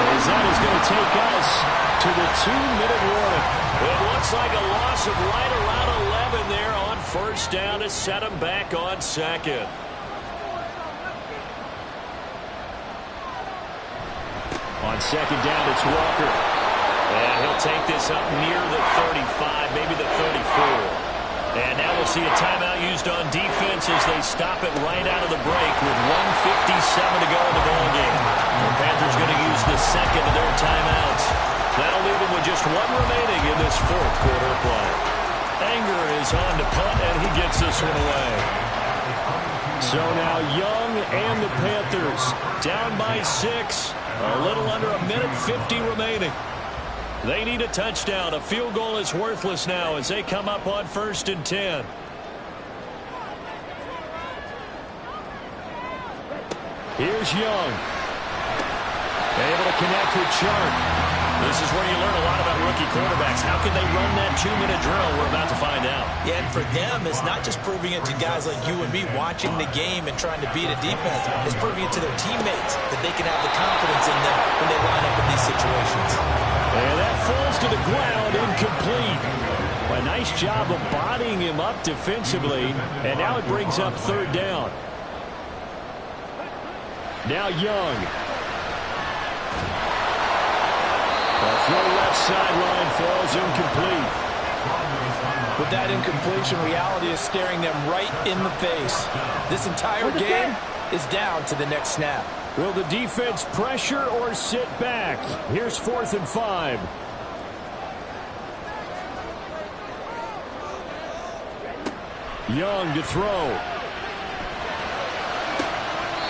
As that is going to take us to the 2-minute warning. It looks like a loss of right around 11 there on 1st down to set him back on 2nd. On 2nd down, it's Walker. And he'll take this up near the 35, maybe the 34. And now we'll see a timeout used on defense as they stop it right out of the break with 1:57 to go in the ballgame. The Panthers going to use the second of their timeouts. That'll leave them with just 1 remaining in this 4th quarter of play. Anger is on to punt, and he gets this one away. So now Young and the Panthers down by 6. A little under 1:50 remaining. They need a touchdown. A field goal is worthless now as they come up on 1st and 10. Here's Young. Able to connect with Chark. This is where you learn a lot about rookie quarterbacks. How can they run that 2-minute drill? We're about to find out. Yeah, and for them, it's not just proving it to guys like you and me watching the game and trying to beat a defense. It's proving it to their teammates that they can have the confidence in them when they line up in these situations. And that falls to the ground, incomplete. A nice job of bodying him up defensively, and now it brings up 3rd down. Now Young. The throw left sideline falls incomplete. With that incompletion, reality is staring them right in the face. This entire game is down to the next snap. Will the defense pressure or sit back? Here's 4th and 5. Young to throw.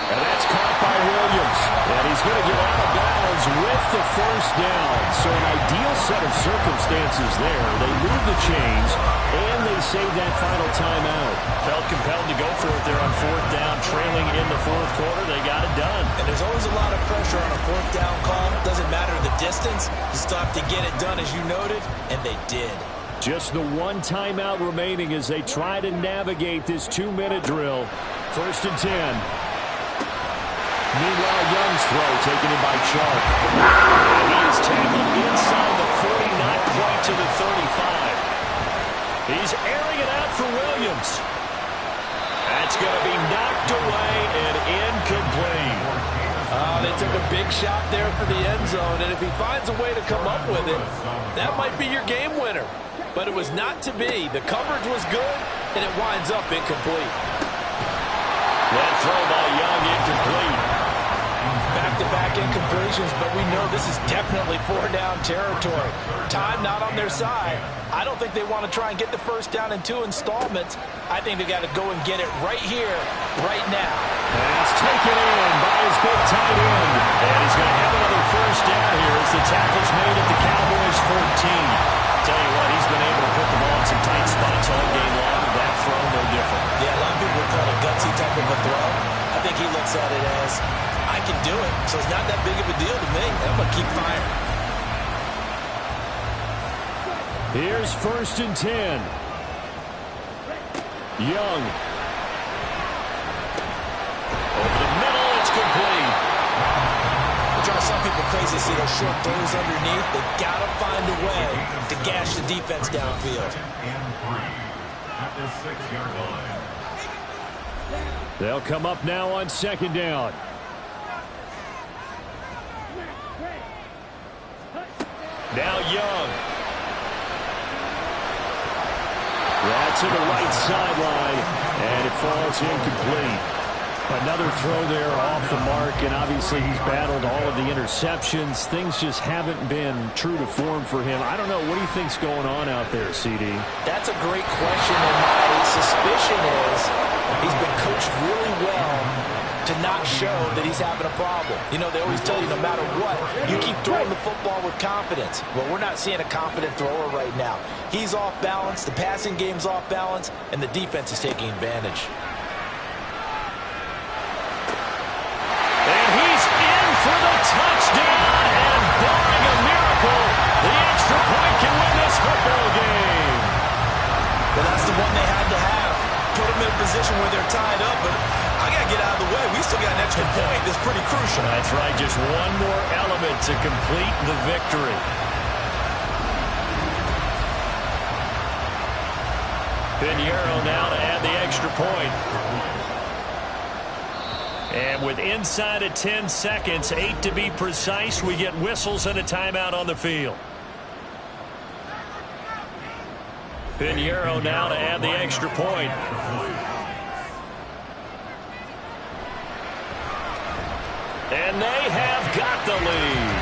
And that's caught by Williams. And he's going to get out of bounds with the first down. So an ideal set of circumstances there. They move the chains, and they save that final timeout. Felt compelled to go for it there on 4th down, trailing in the 4th quarter. They got it done. And there's always a lot of pressure on a 4th down call. Doesn't matter the distance. You still have to get it done, as you noted, and they did. Just the one timeout remaining as they try to navigate this 2-minute drill. 1st and 10. Meanwhile, Young's throw taken in by Chark. He is tackled inside the 40, not quite to the 35. He's airing it out for Williams. That's going to be knocked away and incomplete. They took a big shot there for the end zone, and if he finds a way to come up with it, that might be your game winner. But it was not to be. The coverage was good, and it winds up incomplete. That throw by Young incomplete. Back-to-back incompletions, but we know this is definitely 4-down territory. Time not on their side. I don't think they want to try and get the first down in 2 installments. I think they got to go and get it right here, right now. Pass taken in by his big tight end. And he's going to have another first down here as the tackle's made at the Cowboys' 14. Tell you what, he's been able to put the ball in some tight spots all game long. That throw, no different. Yeah, a lot of people would call it a gutsy type of a throw. I think he looks at it as, I can do it, so it's not that big of a deal to me. I'm going to keep firing. Here's 1st and 10. Young. Over the middle, it's complete. It drives some people crazy to see those short throws underneath. They've got to find a way to gash the defense downfield. At the 6-yard line. They'll come up now on 2nd down. Now Young. That's to the right sideline, and it falls incomplete. Another throw there off the mark, and obviously he's battled all of the interceptions. Things just haven't been true to form for him. I don't know. What do you think's going on out there, CD? That's a great question, and my suspicion is he's been coached really well to not show that he's having a problem. You know, they always tell you no matter what, you keep throwing the football with confidence. Well, we're not seeing a confident thrower right now. He's off balance, the passing game's off balance, and the defense is taking advantage. And he's in for the touchdown, and barring a miracle, the extra point can win this football game. Well, that's the one they had to have. Put them in a position where they're tied up, but I got to get out of the way. We still got an extra point that's pretty crucial. That's right, just one more element to complete the victory. Pinheiro now to add the extra point. And with inside of 10 seconds, 8 to be precise, we get whistles and a timeout on the field. Pinheiro now to add the extra point. And they have got the lead.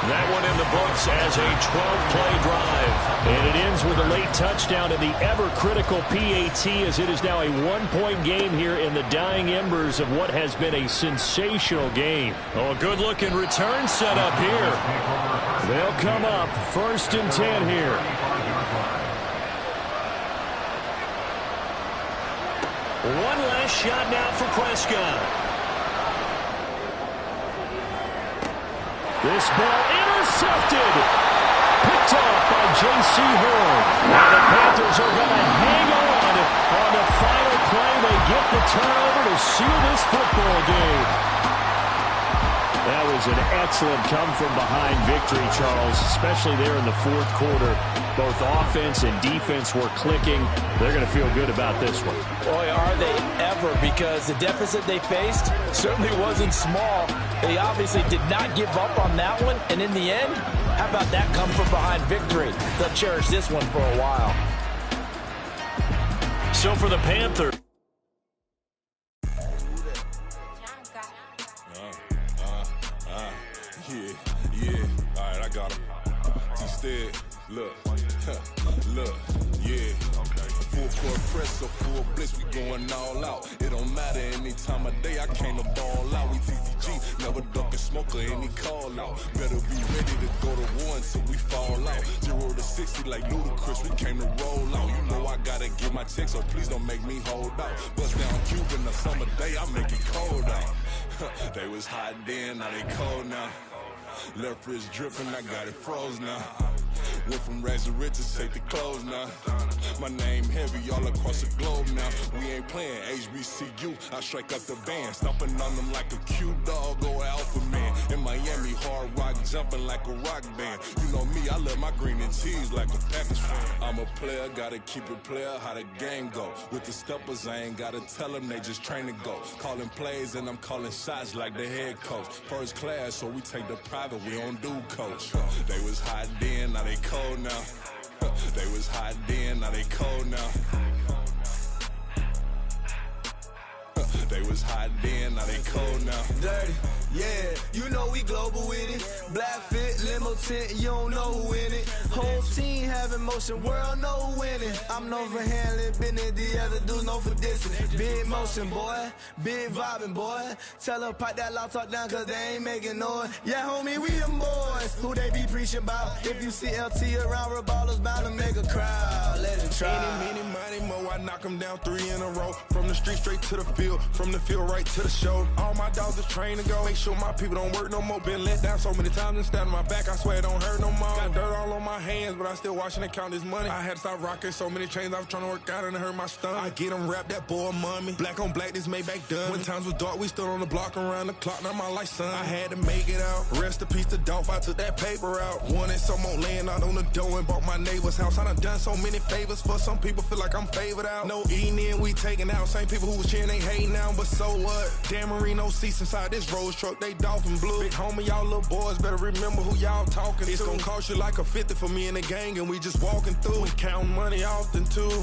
That one in the books as a 12-play drive. And it ends with a late touchdown in the ever-critical PAT as it is now a one-point game here in the dying embers of what has been a sensational game. Oh, a good-looking return set up here. They'll come up 1st and 10 here. One last shot now for Prescott. This ball intercepted. Picked off by J.C. Horn. And the Panthers are going to hang on the final play. They get the turnover to seal this football game. That was an excellent come-from-behind victory, Charles, especially there in the 4th quarter. Both offense and defense were clicking. They're going to feel good about this one. Boy, are they ever, because the deficit they faced certainly wasn't small. They obviously did not give up on that one, and in the end, how about that come-from-behind victory? They'll cherish this one for a while. So for the Panthers, Yeah. All right, I got him. Instead, look, yeah. Full court press or full blitz, we going all out. It don't matter any time of day, I came to ball out. We TCG, never duck a smoke or any call out. Better be ready to go to war until we fall out. 0 to 60 like Ludacris, we came to roll out. You know I gotta get my check, so please don't make me hold out. Bust down Cuban a summer day, I make it cold out. They was hot then, now they cold now. Left wrist dripping, I got it froze now. Went from rags to riches, take the clothes now. My name heavy all across the globe now. We ain't playing HBCU, I strike up the band. Stomping on them like a cute dog or alpha man. In Miami, hard rock jumping like a rock band. You know me, I love my green and cheese like a Packers fan. I'm a player, gotta keep it player, how the game go. With the steppers, I ain't gotta tell them, they just train to go. Calling plays and I'm calling shots like the head coach. First class, so we take the private, we don't do coach. They was hot then, now they cold now. They was hot then, now they cold now. They was hot then, now they cold now. Dirty, yeah, you know we global with it. Black fit, limo tint, you don't know who in it. Whole team having motion, world know who winning. I'm known for handling business, the other dudes known for dissing. Big motion, boy, big vibing, boy. Tell her pipe that loud talk down, cause they ain't making noise. Yeah, homie, we them boys, who they be preaching about. If you see LT around, Reballo's bound to make a crowd. Let it try. Eeny, meeny, miny, mo, I knock them down 3 in a row. From the street straight to the field, from the field right to the show. All my dogs are trained to go. Make sure my people don't work no more. Been let down so many times and stabbed my back. I swear it don't hurt no more. Got dirt all on my hands, but I still watching and count this money. I had to stop rocking so many chains. I was trying to work out and it hurt my stomach. I get them rap, that boy mommy. Black on black, this Maybach done. When times was dark, we stood on the block around the clock. Now my life, son. I had to make it out. Rest in peace to Dolph. I took that paper out. Wanted some more laying out on the door and bought my neighbor's house. I done so many favors for some people. Feel like I'm favored out. No eating in, we taking out. Same people who was cheering, they hating now. But so what? Dan Marino seats inside this Rolls truck. They Dolphin blue. Big homie, y'all little boys better remember who y'all talking to. It's gonna cost you like a 50 for me and the gang, and we just walking through. We counting money often too.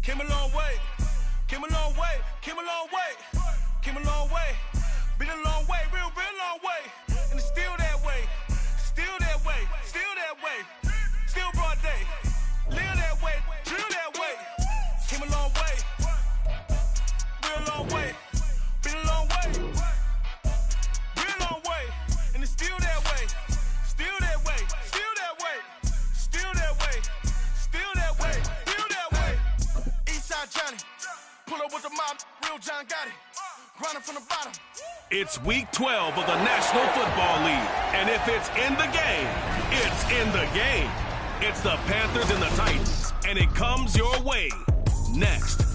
Came a long way, came a long way, came a long way, came a long way, been a long way, real long way, and it's still that way, still that way, still that way, still broad day, live that way, drill that way, came a long way, real long way, been a long way, real long way, and it's still that way, still that way, still that way, still that way, still that way, still that way. Eastside Johnny, pull up with the mob, real John Gotti, grinding from the bottom. It's week 12 of the National Football League, and if it's in the game, it's in the game. It's the Panthers and the Titans, and it comes your way next.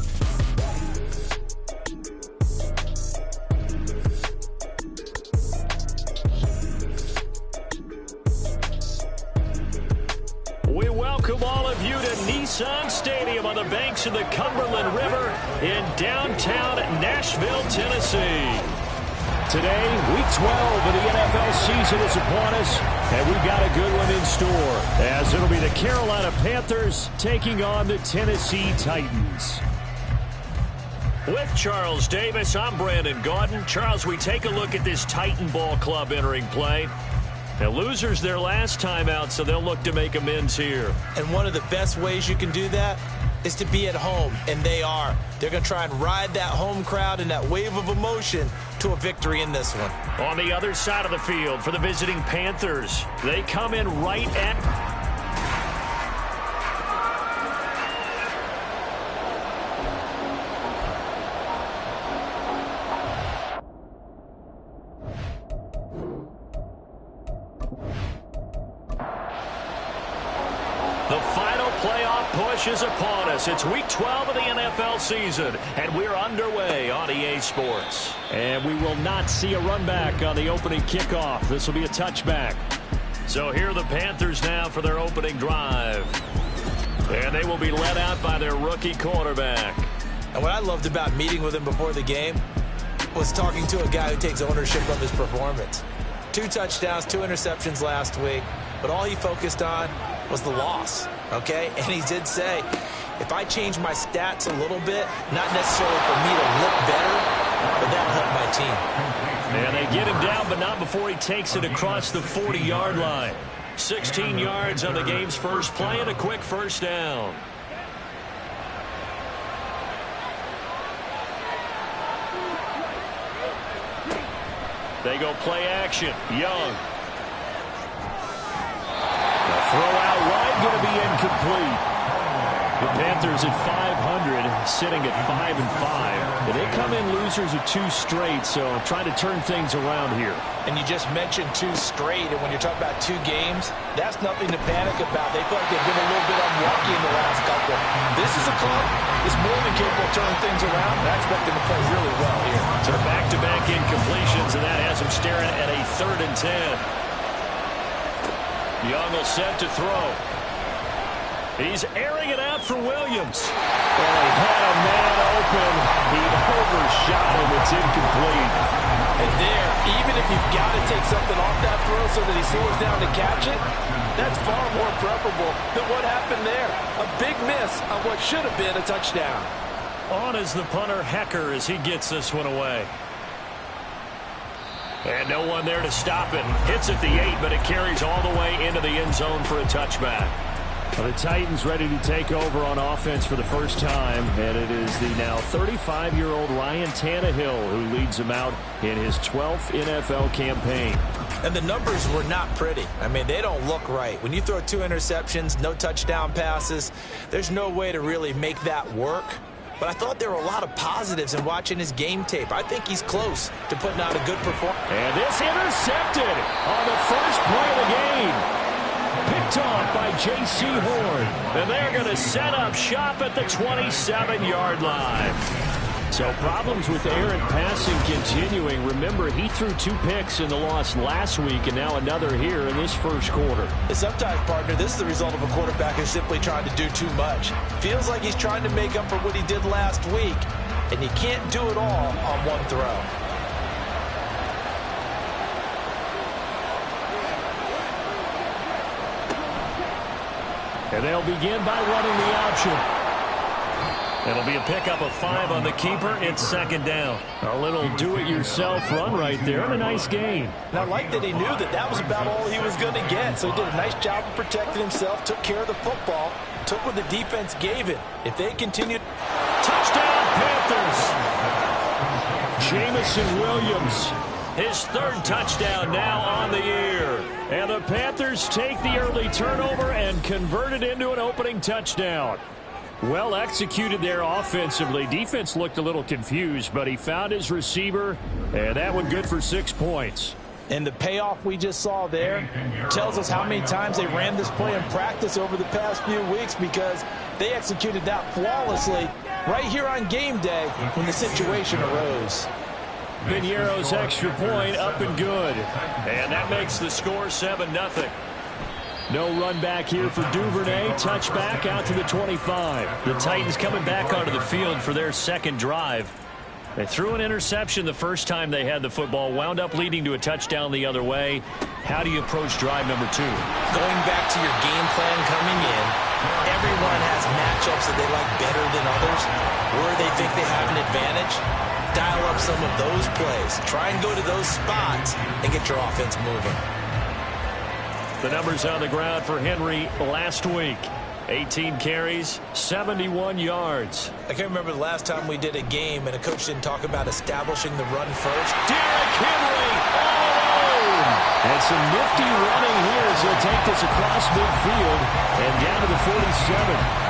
We welcome all of you to Nissan Stadium on the banks of the Cumberland River in downtown Nashville, Tennessee. Today, week 12 of the NFL season is upon us, and we've got a good one in store, as it'll be the Carolina Panthers taking on the Tennessee Titans. With Charles Davis, I'm Brandon Gaudin. Charles, we take a look at this Titan ball club entering play. Now, losers their last time out, so they'll look to make amends here. And one of the best ways you can do that is to be at home, and they are. They're going to try and ride that home crowd and that wave of emotion to a victory in this one. On the other side of the field for the visiting Panthers, they come in right at... The final playoff push is upon us. It's week 12 of the NFL season, and we're underway on EA Sports. And we will not see a run back on the opening kickoff. This will be a touchback. So here are the Panthers now for their opening drive. And they will be led out by their rookie quarterback. And what I loved about meeting with him before the game was talking to a guy who takes ownership of his performance. 2 touchdowns, 2 interceptions last week, but all he focused on was the loss, okay? And he did say, if I change my stats a little bit, not necessarily for me to look better, but that'll help my team. And they get him down, but not before he takes it across the 40-yard line. 16 yards on the game's first play and a quick first down. They go play action. Young. The throw out wide going to be incomplete. The Panthers at 500, sitting at 5-5. And they come in losers of 2 straight, so trying to turn things around here. And you just mentioned 2 straight, and when you're talking about 2 games, that's nothing to panic about. They feel like they've been a little bit unlucky in the last couple. This is a club that's more than capable of turning things around, and I expect them to play really well here. So back-to-back incompletions, and that has them staring at a 3rd and 10. Young will set to throw. He's airing it out for Williams. And he had a man open. He overshot him. It's incomplete. And there, even if you've got to take something off that throw so that he slows down to catch it, that's far more preferable than what happened there. A big miss on what should have been a touchdown. On is the punter, Hecker, as he gets this one away. And no one there to stop it. Hits at the 8, but it carries all the way into the end zone for a touchback. Well, the Titans ready to take over on offense for the first time, and it is the now 35-year-old Ryan Tannehill who leads them out in his 12th NFL campaign. And the numbers were not pretty. I mean, they don't look right. When you throw 2 interceptions, no touchdown passes, there's no way to really make that work. But I thought there were a lot of positives in watching his game tape. I think he's close to putting out a good performance. And this intercepted on the first play of the game. Picked off by J.C. Horn. And they're going to set up shop at the 27-yard line. So problems with errant passing continuing. Remember, he threw 2 picks in the loss last week and now another here in this first quarter. Sometimes, partner, this is the result of a quarterback who's simply trying to do too much. Feels like he's trying to make up for what he did last week, and you can't do it all on one throw. And they'll begin by running the option. It'll be a pickup of 5 on the keeper. It's 2nd down. A little do-it-yourself run right there, and a nice gain. And I like that he knew that that was about all he was going to get. So he did a nice job of protecting himself, took care of the football, took what the defense gave it. If they continued... Touchdown, Panthers! Jamison Williams, his 3rd touchdown now on the year. And the Panthers take the early turnover and convert it into an opening touchdown. Well executed there offensively. Defense looked a little confused, but he found his receiver, and that one good for 6 points. And the payoff we just saw there tells us how many times they ran this play in practice over the past few weeks, because they executed that flawlessly right here on game day when the situation arose. Piñeiro's extra point up and good. And that makes the score 7-0. No run back here for Duvernay. Touchback out to the 25. The Titans coming back onto the field for their 2nd drive. They threw an interception the first time they had the football, wound up leading to a touchdown the other way. How do you approach drive number 2? Going back to your game plan coming in, everyone has matchups that they like better than others, where they think they have an advantage. Dial up some of those plays. Try and go to those spots and get your offense moving. The numbers on the ground for Henry last week. 18 carries, 71 yards. I can't remember the last time we did a game and a coach didn't talk about establishing the run first. Derrick Henry all alone. And some nifty running here as he'll take this across midfield and down to the 47.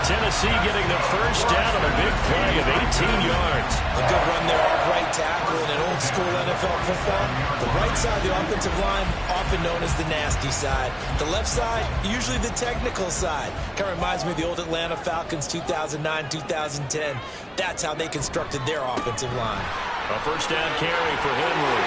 Tennessee getting the first down on a big play of 18 yards. A good run there off right tackle in an old school NFL football. The right side of the offensive line, often known as the nasty side. The left side, usually the technical side. Kind of reminds me of the old Atlanta Falcons 2009-2010. That's how they constructed their offensive line. A first down carry for Henry.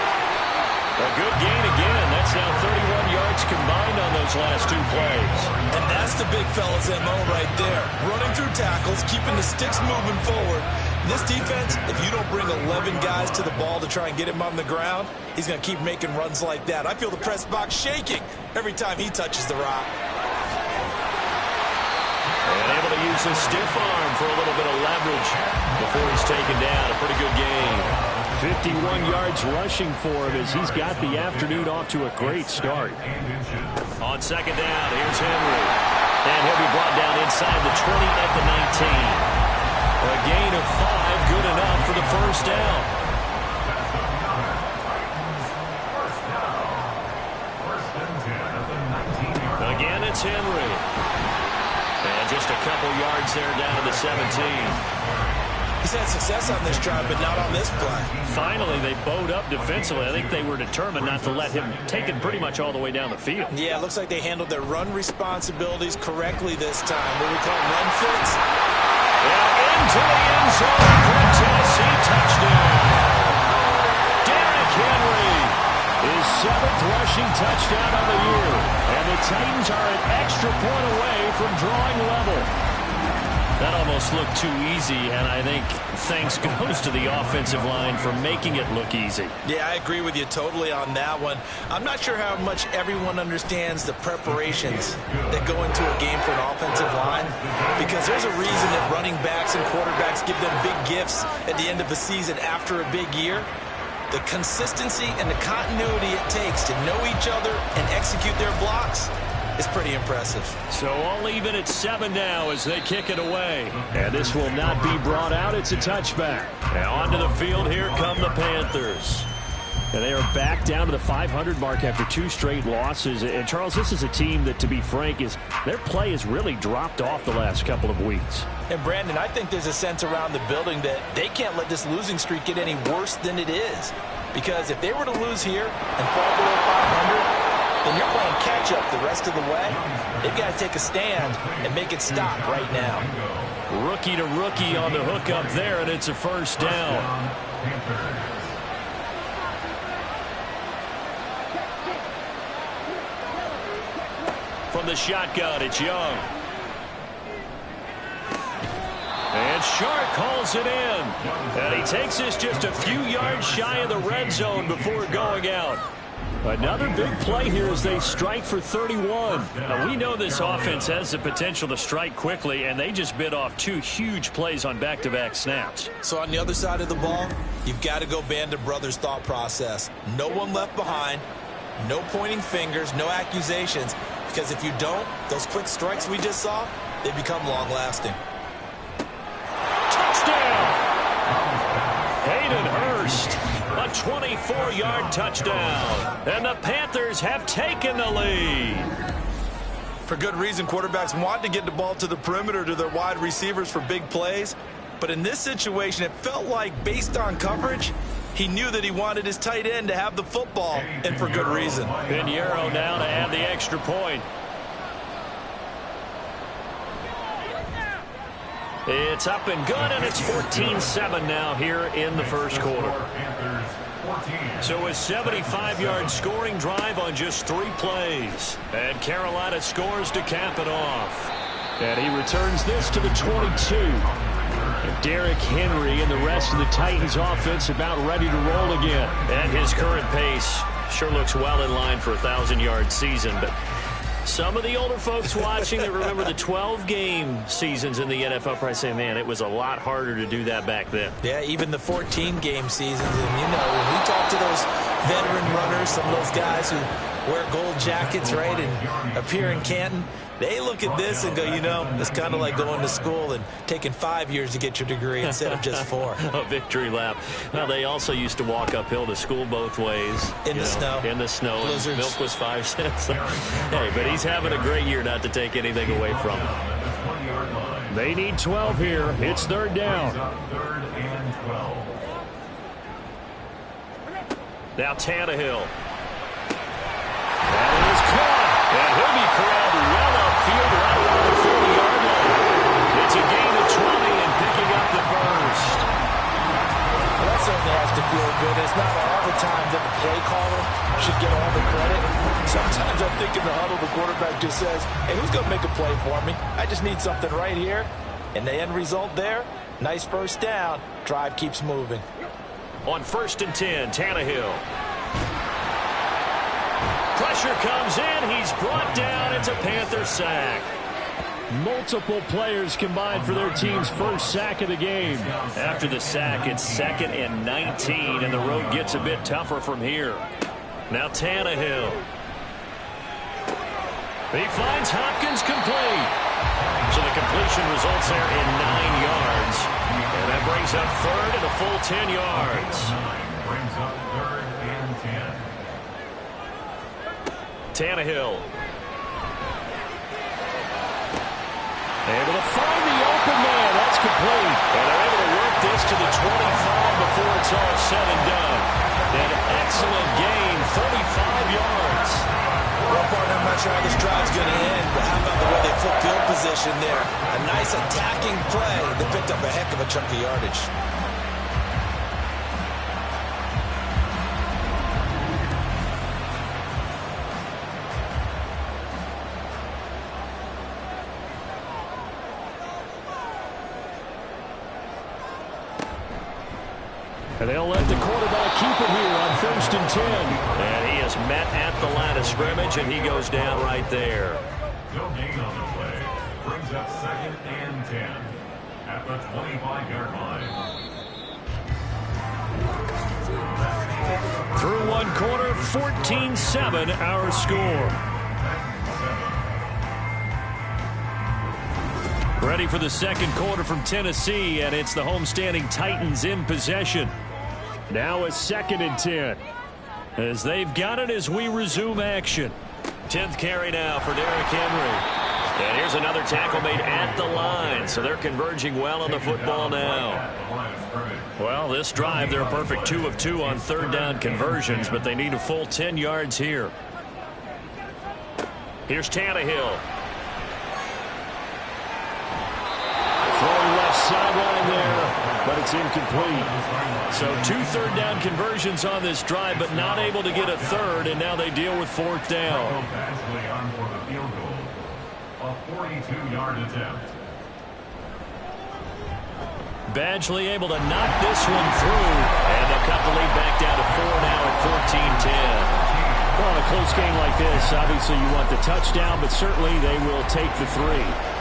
A good gain again. That's now 31 yards combined on those last 2 plays. And that's the big fella's MO right there. Running through tackles, keeping the sticks moving forward. This defense, if you don't bring 11 guys to the ball to try and get him on the ground, he's going to keep making runs like that. I feel the press box shaking every time he touches the rock. And able to use his stiff arm for a little bit of leverage before he's taken down. A pretty good gain. 51 yards rushing for him as he's got the afternoon off to a great start. On second down, here's Henry. And he'll be brought down inside the 20 at the 19. A gain of 5, good enough for the first down. Again, it's Henry. And just a couple yards there down to the 17. He's had success on this drive, but not on this play. Finally, they bowed up defensively. I think they were determined not to let him take it pretty much all the way down the field. Yeah, it looks like they handled their run responsibilities correctly this time. What do we call run fits? And into the end zone for a Tennessee touchdown. Derrick Henry, his 7th rushing touchdown of the year. And the Titans are an extra point away from drawing level. That almost looked too easy, and I think thanks goes to the offensive line for making it look easy. Yeah, I agree with you totally on that one. I'm not sure how much everyone understands the preparations that go into a game for an offensive line, because there's a reason that running backs and quarterbacks give them big gifts at the end of the season after a big year. The consistency and the continuity it takes to know each other and execute their blocks is pretty impressive. So all even at 7 now as they kick it away. And this will not be brought out. It's a touchback. Now onto the field. Here come the Panthers. And they are back down to the 500 mark after 2 straight losses. And, Charles, this is a team that, to be frank, their play has really dropped off the last couple of weeks. And, Brandon, I think there's a sense around the building that they can't let this losing streak get any worse than it is. Because if they were to lose here and fall below 500, then you're playing catch-up the rest of the way. They've got to take a stand and make it stop right now. Rookie to rookie on the hook up there, and it's a first down. From the shotgun, it's Young. And Shark calls it in. And he takes this just a few yards shy of the red zone before going out. Another big play here as they strike for 31. Now, we know this offense has the potential to strike quickly, and they just bit off 2 huge plays on back-to-back snaps. So on the other side of the ball, you've got to go Band of Brothers thought process. No one left behind, no pointing fingers, no accusations, because if you don't, those quick strikes we just saw, they become long-lasting. Touchdown! Hayden Hurst. A 24-yard touchdown. And the Panthers have taken the lead. For good reason, quarterbacks want to get the ball to the perimeter to their wide receivers for big plays. But in this situation, it felt like, based on coverage, he knew that he wanted his tight end to have the football, and for good reason. Pinheiro now to add the extra point. It's up and good, and it's 14-7 now here in the first quarter. So a 75-yard scoring drive on just 3 plays. And Carolina scores to cap it off. And he returns this to the 22. And Derrick Henry and the rest of the Titans offense about ready to roll again. At his current pace, sure looks well in line for a 1,000-yard season, but some of the older folks watching that remember the 12-game seasons in the NFL probably say, man, it was a lot harder to do that back then. Yeah, even the 14-game seasons. And, you know, when we talk to those veteran runners, some of those guys who wear gold jackets, right, and appear in Canton, they look at this and go, you know, it's kind of like going to school and taking 5 years to get your degree instead of just 4. A victory lap. Well, they also used to walk uphill to school both ways. In the snow. In the snow. Blizzards. Milk was 5 cents. Hey, but he's having a great year, not to take anything away from him. They need 12 here. It's 3rd down. Now Tannehill. That is caught. And he'll be corralled well upfield right around the 40-yard line. It's a gain of 20 and picking up the first. Well, that certainly has to feel good. It's not all the time that the play caller should get all the credit. Sometimes I think in the huddle, the quarterback just says, hey, who's going to make a play for me? I just need something right here. And the end result there, nice first down. Drive keeps moving. On 1st and 10, Tannehill. Pressure comes in. He's brought down. It's a Panther sack. Multiple players combined for their team's first sack of the game. After the sack, it's 2nd and 19, and the road gets a bit tougher from here. Now Tannehill. He finds Hopkins complete. So the completion results there in 9 yards. And that brings up 3rd and a full 10 yards. Brings up 3rd and 10. Tannehill. Able to find the open man. That's complete. And they're able to work this to the 25 before it's all said and done. An excellent gain, 35 yards. Well, partner, I'm not sure how this drive's going to end, but how about the way they flip field position there? A nice attacking play that picked up a heck of a chunk of yardage. And they'll let the quarterback keep it here on 1st and 10. And he is met at the line of scrimmage, and he goes down right there. No gain on the play. Brings up 2nd and 10 at the 25-yard line. Through one quarter, 14-7 our score. Ready for the second quarter from Tennessee, and it's the homestanding Titans in possession. Now a 2nd and 10. As they've got it as we resume action. 10th carry now for Derrick Henry. And here's another tackle made at the line, so they're converging well on the football now. Well, this drive, they're a perfect 2 of 2 on 3rd down conversions, but they need a full 10 yards here. Here's Tannehill. Throwing left sideline there, but it's incomplete. So 2 3rd down conversions on this drive, but not able to get a 3rd, and now they deal with 4th down. Badgley on for the field goal. A 42-yard attempt. Badgley able to knock this one through, and they'll cut the lead back down to 4 now at 14-10. Well, in a close game like this, obviously you want the touchdown, but certainly they will take the 3.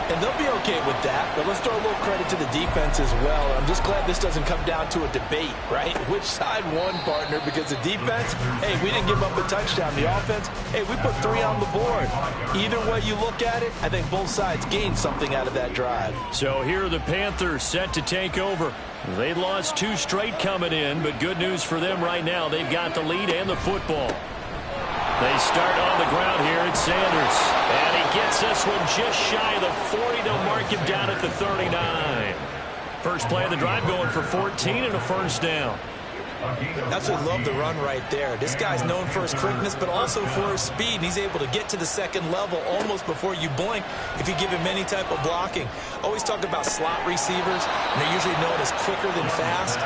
And they'll be okay with that, but let's throw a little credit to the defense as well. I'm just glad this doesn't come down to a debate, right? Which side won, partner? Because the defense, hey, we didn't give up a touchdown. The offense, hey, we put 3 on the board. Either way you look at it, I think both sides gained something out of that drive. So here are the Panthers set to take over. They lost 2 straight coming in, but good news for them right now. They've got the lead and the football. They start on the ground here. It's Sanders. And he gets this one just shy of the 40. They'll mark him down at the 39. First play of the drive going for 14 and a first down. That's what I love the run right there. This guy's known for his quickness, but also for his speed. He's able to get to the second level almost before you blink if you give him any type of blocking. Always talk about slot receivers, and they're usually known as quicker than fast.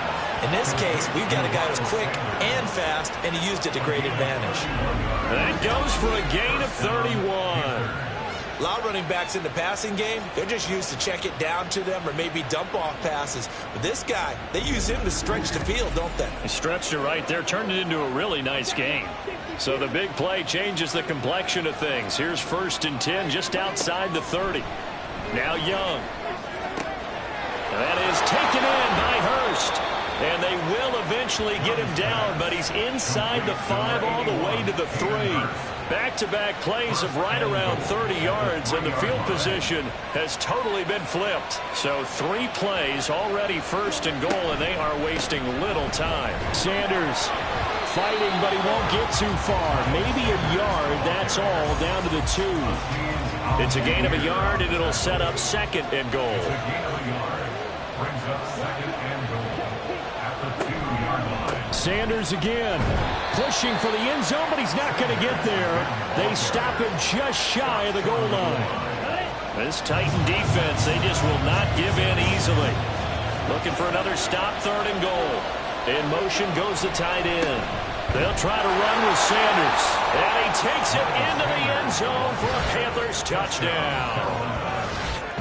In this case, we've got a guy who's quick and fast, and he used it to great advantage. That goes for a gain of 31. A lot of running backs in the passing game, they're just used to check it down to them or maybe dump off passes. But this guy, they use him to stretch the field, don't they? He stretched it right there, turned it into a really nice game. So the big play changes the complexion of things. Here's 1st and 10 just outside the 30. Now Young. That is taken in by Hurst. And they will eventually get him down, but he's inside the 5 all the way to the 3. Back-to-back plays of right around 30 yards, and the field position has totally been flipped. So 3 plays, already 1st and goal, and they are wasting little time. Sanders fighting, but he won't get too far. Maybe a yard, that's all, down to the 2. It's a gain of a yard, and it'll set up 2nd and goal. Brings up 2nd and goal at the 2-yard line. Sanders again, pushing for the end zone, but he's not going to get there. They stop him just shy of the goal line. This Titan defense, they just will not give in easily. Looking for another stop, 3rd and goal. In motion goes the tight end. They'll try to run with Sanders. And he takes it into the end zone for a Panthers touchdown.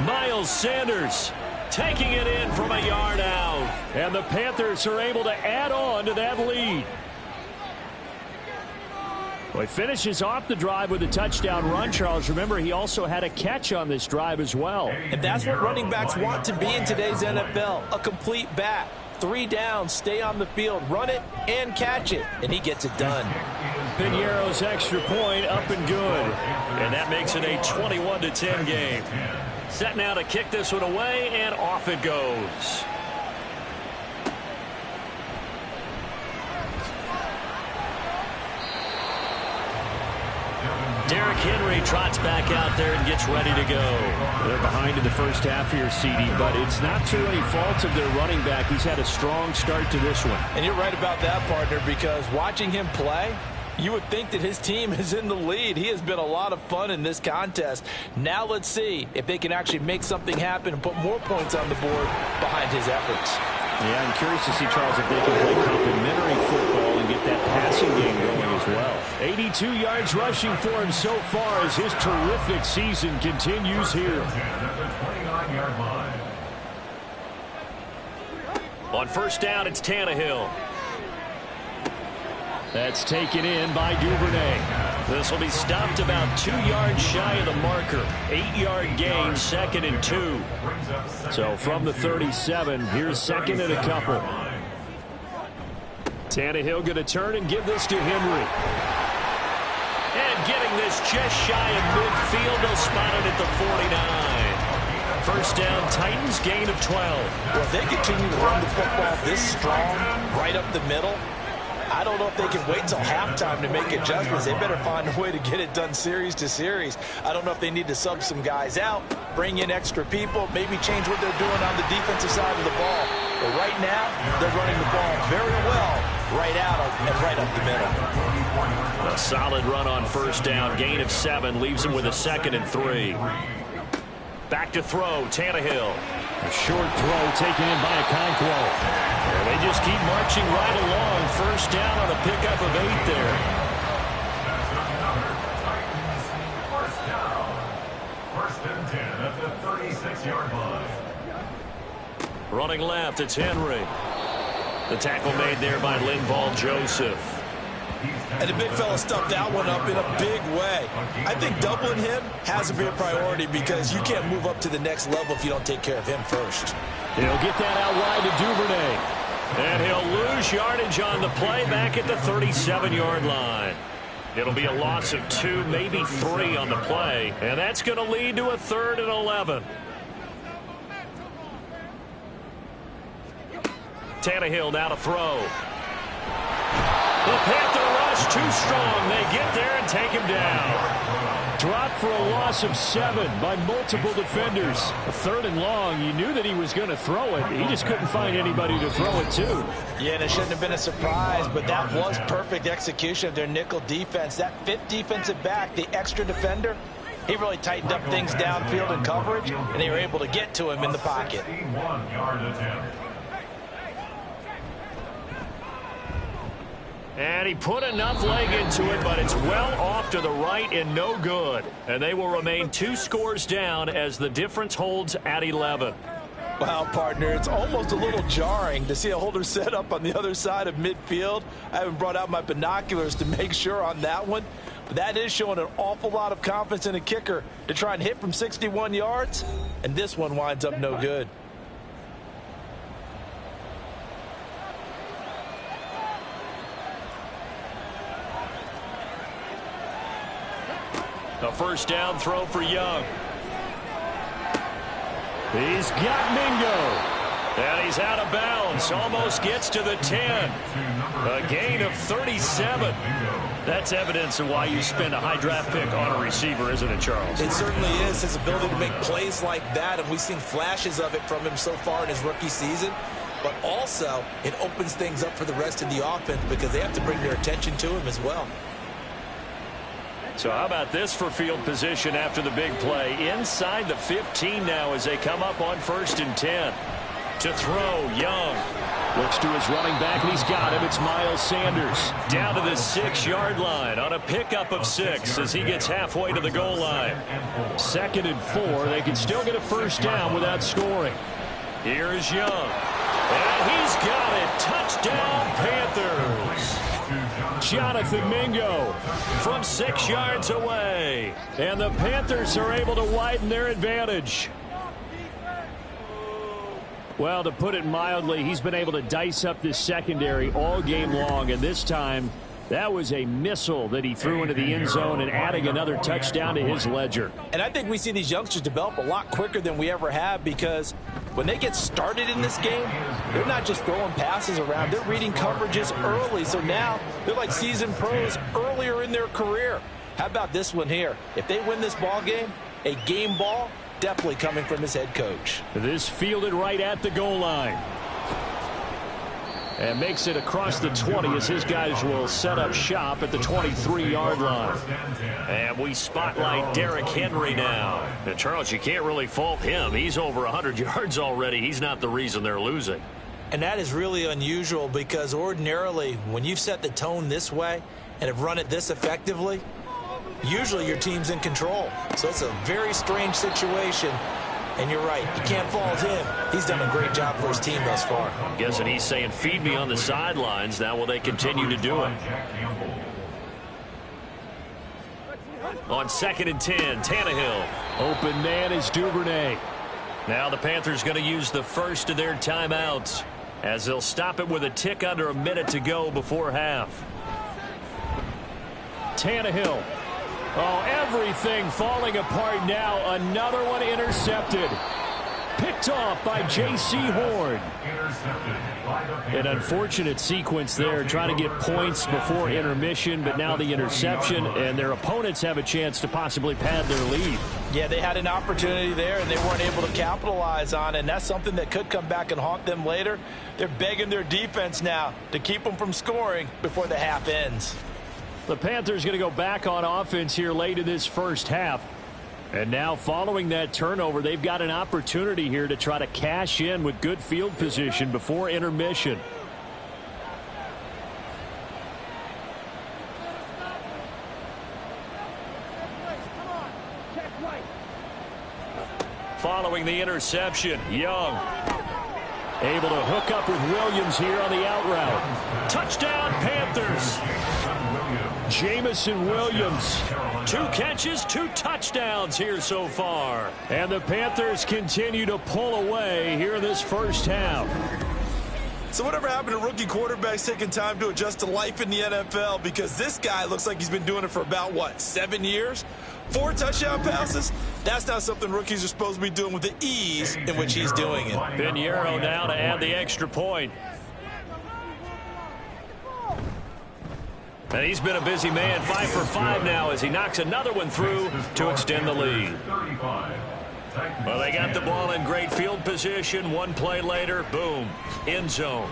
Miles Sanders taking it in from a yard out. And the Panthers are able to add on to that lead. Well, he finishes off the drive with a touchdown run, Charles. Remember, he also had a catch on this drive as well. And that's what running backs want to be in today's NFL, a complete back. 3 downs, stay on the field, run it, and catch it. And he gets it done. Piñeiro's extra point up and good. And that makes it a 21-10 game. Set now to kick this one away, and off it goes. Derrick Henry trots back out there and gets ready to go. They're behind in the first half here, CD, but it's not through any faults of their running back. He's had a strong start to this one. And you're right about that, partner, because watching him play, you would think that his team is in the lead. He has been a lot of fun in this contest. Now let's see if they can actually make something happen and put more points on the board behind his efforts. Yeah, I'm curious to see, Charles, if they can play complementary football and get that passing game going as well. 82 yards rushing for him so far as his terrific season continues here. On first down, it's Tannehill. That's taken in by Duvernay. This will be stopped about 2 yards shy of the marker. 8-yard gain, 2nd and 2. So from the 37, here's 2nd and a couple. Tannehill going to turn and give this to Henry. And getting this just shy of midfield, they'll spot it at the 49. First down, Titans, gain of 12. Well, if they continue to run the football this strong, right up the middle, I don't know if they can wait till halftime to make adjustments. They better find a way to get it done series to series. I don't know if they need to sub some guys out, bring in extra people, maybe change what they're doing on the defensive side of the ball. But right now, they're running the ball very well, right out and right up the middle. A solid run on first down, gain of 7, leaves him with a 2nd and 3. Back to throw, Tannehill. A short throw taken in by Okonkwo. And they just keep marching right along. First down on a pickup of 8 there. First and 10 at the 36-yard line. Running left, it's Henry. The tackle made there by Linval Joseph. And the big fella stuffed that one up in a big way. I think doubling him has to be a priority because you can't move up to the next level if you don't take care of him first. He'll get that out wide to Duvernay. And he'll lose yardage on the play back at the 37-yard line. It'll be a loss of 2, maybe 3 on the play. And that's going to lead to a 3rd and 11. Tannehill now to throw. The Panther rush too strong. They get there and take him down. Dropped for a loss of 7 by multiple defenders. A 3rd and long. You knew that he was going to throw it. He just couldn't find anybody to throw it to. Yeah, and it shouldn't have been a surprise, but that was perfect execution of their nickel defense. That 5th defensive back, the extra defender, he really tightened up things downfield in coverage, and they were able to get to him in the pocket. 61-yard attempt. And he put enough leg into it, but it's well off to the right and no good. And they will remain 2 scores down as the difference holds at 11. Wow, partner, it's almost a little jarring to see a holder set up on the other side of midfield. I haven't brought out my binoculars to make sure on that one. But that is showing an awful lot of confidence in a kicker to try and hit from 61 yards. And this one winds up no good. A first down throw for Young. He's got Mingo. And he's out of bounds. Almost gets to the 10. A gain of 37. That's evidence of why you spend a high draft pick on a receiver, isn't it, Charles? It certainly is. His ability to make plays like that, and we've seen flashes of it from him so far in his rookie season. But also, it opens things up for the rest of the offense because they have to bring their attention to him as well. So how about this for field position after the big play? Inside the 15 now as they come up on 1st and 10. To throw, Young. Looks to his running back, and he's got him. It's Miles Sanders. Down to the 6-yard line on a pickup of 6 as he gets halfway to the goal line. 2nd and 4. They can still get a first down without scoring. Here's Young. And he's got it. Touchdown, Panthers. Jonathan Mingo from 6 yards away. And the Panthers are able to widen their advantage. Well, to put it mildly, he's been able to dice up this secondary all game long, and this time that was a missile that he threw into the end zone and adding another touchdown to his ledger. And I think we see these youngsters develop a lot quicker than we ever have, because when they get started in this game, they're not just throwing passes around. They're reading coverages early, so now they're like seasoned pros earlier in their career. How about this one here? If they win this ball game, a game ball, definitely coming from his head coach. This fielded right at the goal line. And makes it across the 20 as his guys will set up shop at the 23-yard line. And we spotlight Derrick Henry now. And Charles, you can't really fault him. He's over 100 yards already. He's not the reason they're losing. And that is really unusual, because ordinarily when you've set the tone this way and have run it this effectively, usually your team's in control. So it's a very strange situation. And you're right, you can't fault him. He's done a great job for his team thus far. Guessing he's saying, feed me on the sidelines. Now will they continue to do it? On 2nd and 10, Tannehill. Open man is Duvernay. Now the Panthers going to use the first of their timeouts, as they'll stop it with a tick under a minute to go before half. Tannehill. Oh, everything falling apart now. Another one intercepted. Picked off by J.C. Horn. An unfortunate sequence there, trying to get points before intermission, but now the interception, and their opponents have a chance to possibly pad their lead. Yeah, they had an opportunity there, and they weren't able to capitalize on it, and that's something that could come back and haunt them later. They're begging their defense now to keep them from scoring before the half ends. The Panthers going to go back on offense here late in this first half. And now following that turnover, they've got an opportunity here to try to cash in with good field position before intermission. Following the interception, Young. Able to hook up with Williams here on the out route. Touchdown, Panthers. Jamison Williams. 2 catches, 2 touchdowns here so far. And the Panthers continue to pull away here in this first half. So whatever happened to rookie quarterbacks taking time to adjust to life in the NFL? Because this guy looks like he's been doing it for about, 7 years? 4 touchdown passes? That's not something rookies are supposed to be doing with the ease in which he's doing it. Pinheiro now to add the extra point. And he's been a busy man, 5 for 5 now as he knocks another one through to extend the lead. Well, they got the ball in great field position. 1 play later, boom, end zone.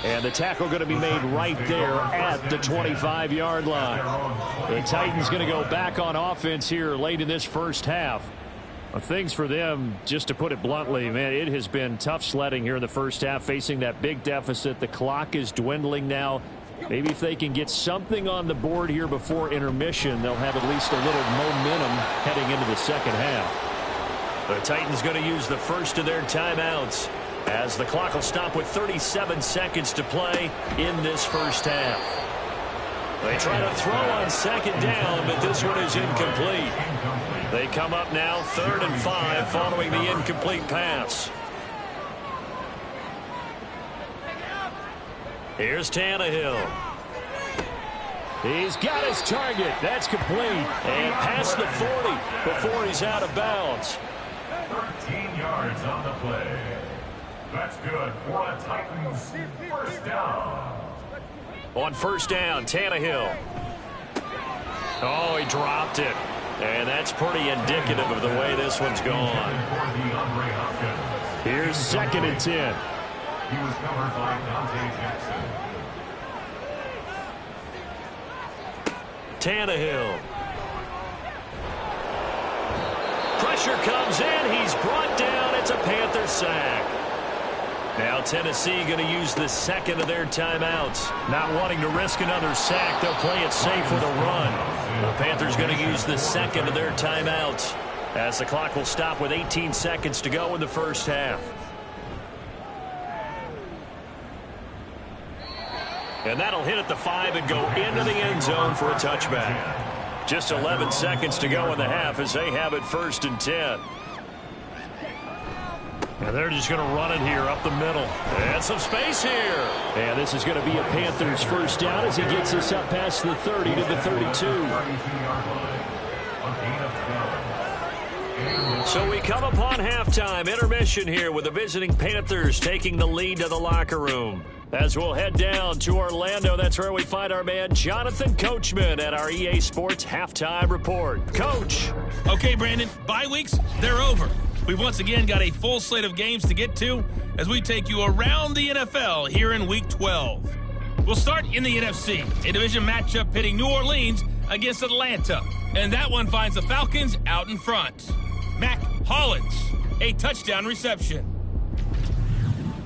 And the tackle going to be made right there at the 25-yard line. The Titans going to go back on offense here late in this first half. Things for them, just to put it bluntly, man, it has been tough sledding here in the first half, facing that big deficit. The clock is dwindling now. Maybe if they can get something on the board here before intermission, they'll have at least a little momentum heading into the second half. The Titans going to use the first of their timeouts, as the clock will stop with 37 seconds to play in this first half. They try to throw on 2nd down, but this one is incomplete. They come up now 3rd and 5 following the incomplete pass. Here's Tannehill. He's got his target. That's complete. And past the 40 before he's out of bounds. 13 yards on the play. That's good for a Titans first down. On first down, Tannehill. Oh, he dropped it. And that's pretty indicative of the way this one's gone. Here's 2nd and 10. He was covered by Dante Jackson. Tannehill. Pressure comes in. He's brought down. It's a Panther sack. Now Tennessee going to use the second of their timeouts. Not wanting to risk another sack, they'll play it safe with a run. The Panthers going to use the second of their timeouts as the clock will stop with 18 seconds to go in the first half. And that'll hit at the 5 and go into the end zone for a touchback. Just 11 seconds to go in the half as they have it 1st and 10. And they're just going to run it here up the middle. And some space here. And this is going to be a Panthers first down as he gets us up past the 30 to the 32. So we come upon halftime intermission here with the visiting Panthers taking the lead to the locker room. As we'll head down to Orlando, that's where we find our man Jonathan Coachman at our EA Sports Halftime Report. Coach. Okay, Brandon, bye weeks, they're over. We've once again got a full slate of games to get to as we take you around the NFL here in Week 12. We'll start in the NFC, a division matchup pitting New Orleans against Atlanta. And that one finds the Falcons out in front. Mac Hollins, a touchdown reception.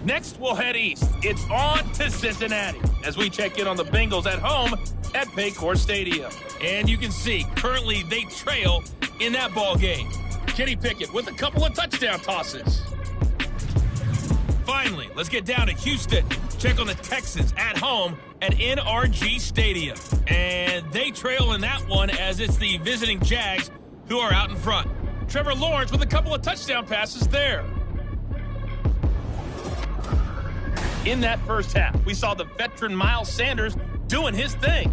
Next, we'll head east. It's on to Cincinnati as we check in on the Bengals at home at Paycor Stadium. And you can see, currently they trail in that ball game. Kenny Pickett with a couple of touchdown tosses. Finally, let's get down to Houston. Check on the Texans at home at NRG Stadium. And they trail in that one as it's the visiting Jags who are out in front. Trevor Lawrence with a couple of touchdown passes there. In that first half, we saw the veteran Miles Sanders doing his thing.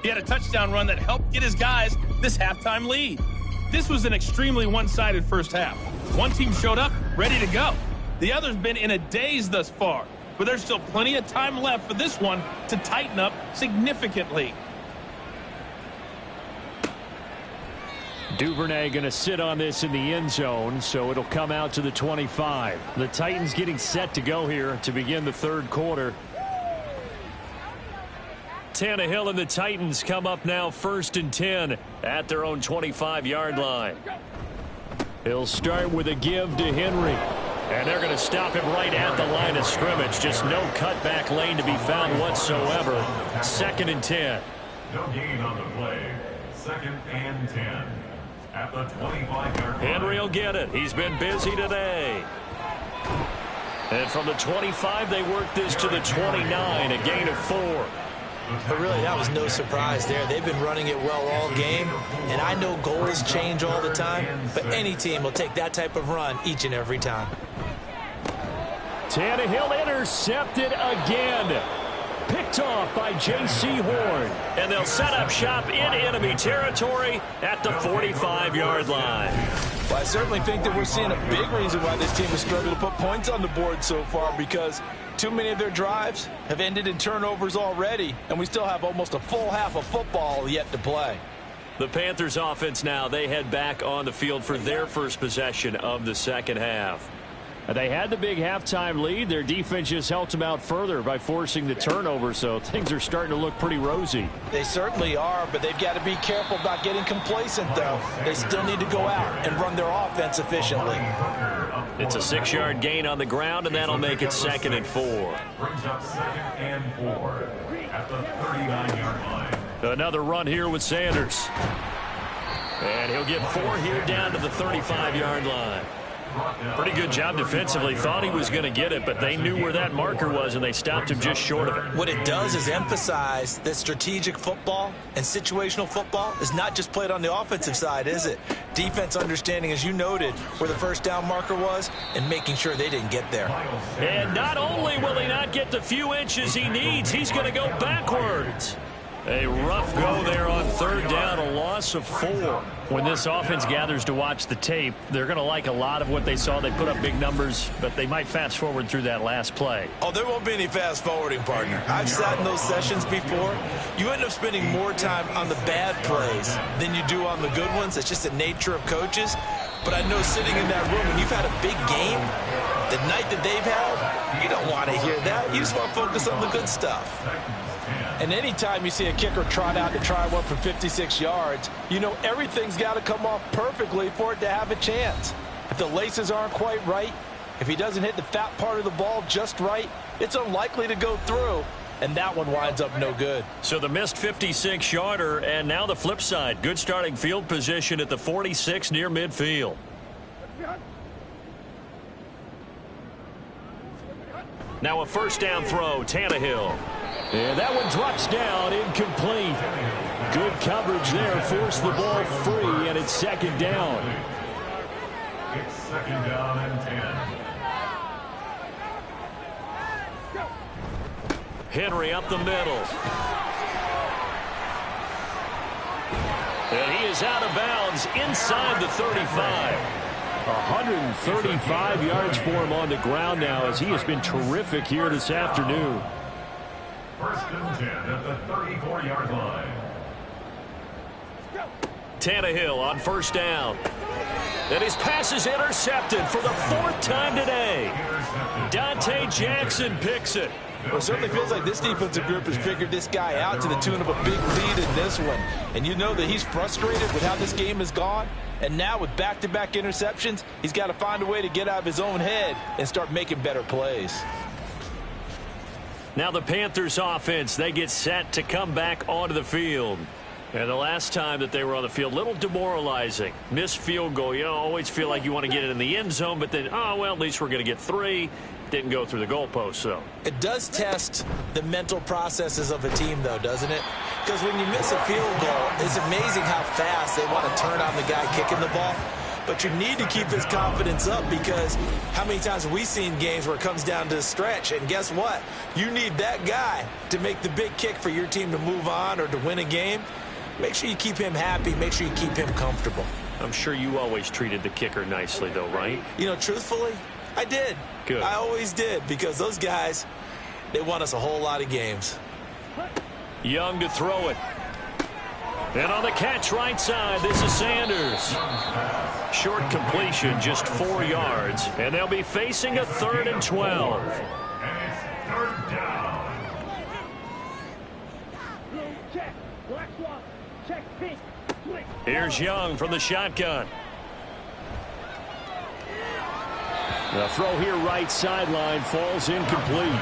He had a touchdown run that helped get his guys this halftime lead. This was an extremely one-sided first half. One team showed up ready to go. The other's been in a daze thus far, but there's still plenty of time left for this one to tighten up significantly. Duvernay going to sit on this in the end zone, so it'll come out to the 25. The Titans getting set to go here to begin the third quarter. Tannehill and the Titans come up now 1st and 10 at their own 25-yard line. He'll start with a give to Henry. And they're going to stop him right at the line of scrimmage. Just no cutback lane to be found whatsoever. 2nd and 10. No gain on the play. 2nd and 10. At the 25-yard line. Henry will get it. He's been busy today. And from the 25, they work this to the 29, a gain of 4. But really, that was no surprise there. They've been running it well all game, and I know goals change all the time, but any team will take that type of run each and every time. Tannehill intercepted again. Picked off by J.C. Horn. And they'll set up shop in enemy territory at the 45-yard line. Well, I certainly think that we're seeing a big reason why this team has struggled to put points on the board so far, because too many of their drives have ended in turnovers already, and we still have almost a full half of football yet to play. The Panthers offense now, they head back on the field for their first possession of the second half. They had the big halftime lead. Their defense just helped them out further by forcing the turnover, so things are starting to look pretty rosy. They certainly are, but they've got to be careful about getting complacent, though. They still need to go out and run their offense efficiently. It's a 6-yard gain on the ground, and that'll make it 2nd and 4. Brings up 2nd and 4 at the 39-yard line. Another run here with Sanders. And he'll get 4 here down to the 35-yard line. Pretty good job defensively. Thought he was going to get it, but they knew where that marker was, and they stopped him just short of it. What it does is emphasize that strategic football and situational football is not just played on the offensive side, is it? Defense understanding, as you noted, where the first down marker was and making sure they didn't get there. And not only will he not get the few inches he needs, he's going to go backwards. A rough go there on 3rd down, a loss of 4. When this offense gathers to watch the tape, they're going to like a lot of what they saw. They put up big numbers, but they might fast forward through that last play. Oh, there won't be any fast forwarding, partner. I've sat in those sessions before. You end up spending more time on the bad plays than you do on the good ones. It's just the nature of coaches. But I know sitting in that room, when you've had a big game, the night that they've had, you don't want to hear that. You just want to focus on the good stuff. And anytime you see a kicker trot out to try one from 56 yards, you know everything's got to come off perfectly for it to have a chance. If the laces aren't quite right, If he doesn't hit the fat part of the ball just right, it's unlikely to go through. And that one winds up no good. So the missed 56-yarder, and now the flip side. Good starting field position at the 46 near midfield. Now a first down throw, Tannehill. And that one drops down, incomplete. Good coverage there, forced the ball free, and it's second down. It's second down and 10. Henry up the middle. And he is out of bounds inside the 35. 135 yards for him on the ground now, as he has been terrific here this afternoon. First and 10 at the 34-yard line. Tannehill on first down. And his pass is intercepted for the 4th time today. Dante Jackson picks it. Well, it certainly feels like this defensive group has figured this guy out to the tune of a big lead in this one. And you know that he's frustrated with how this game has gone. And now with back-to-back interceptions, he's got to find a way to get out of his own head and start making better plays. Now the Panthers offense, they get set to come back onto the field. And the last time that they were on the field, a little demoralizing. Missed field goal. You know, always feel like you want to get it in the end zone, but then, oh, well, at least we're going to get 3. Didn't go through the goalpost, though. It does test the mental processes of a team, though, doesn't it? Because when you miss a field goal, it's amazing how fast they want to turn on the guy kicking the ball. But you need to keep his confidence up, because how many times have we seen games where it comes down to the stretch? And guess what? You need that guy to make the big kick for your team to move on or to win a game. Make sure you keep him happy. Make sure you keep him comfortable. I'm sure you always treated the kicker nicely, though, right? You know, truthfully, I did. Good. I always did, because those guys, they won us a whole lot of games. Young to throw it. And on the catch right side, this is Sanders. Short completion, just 4 yards. And they'll be facing a 3rd and 12. And it's third down. Here's Young from the shotgun. The throw here right sideline falls incomplete.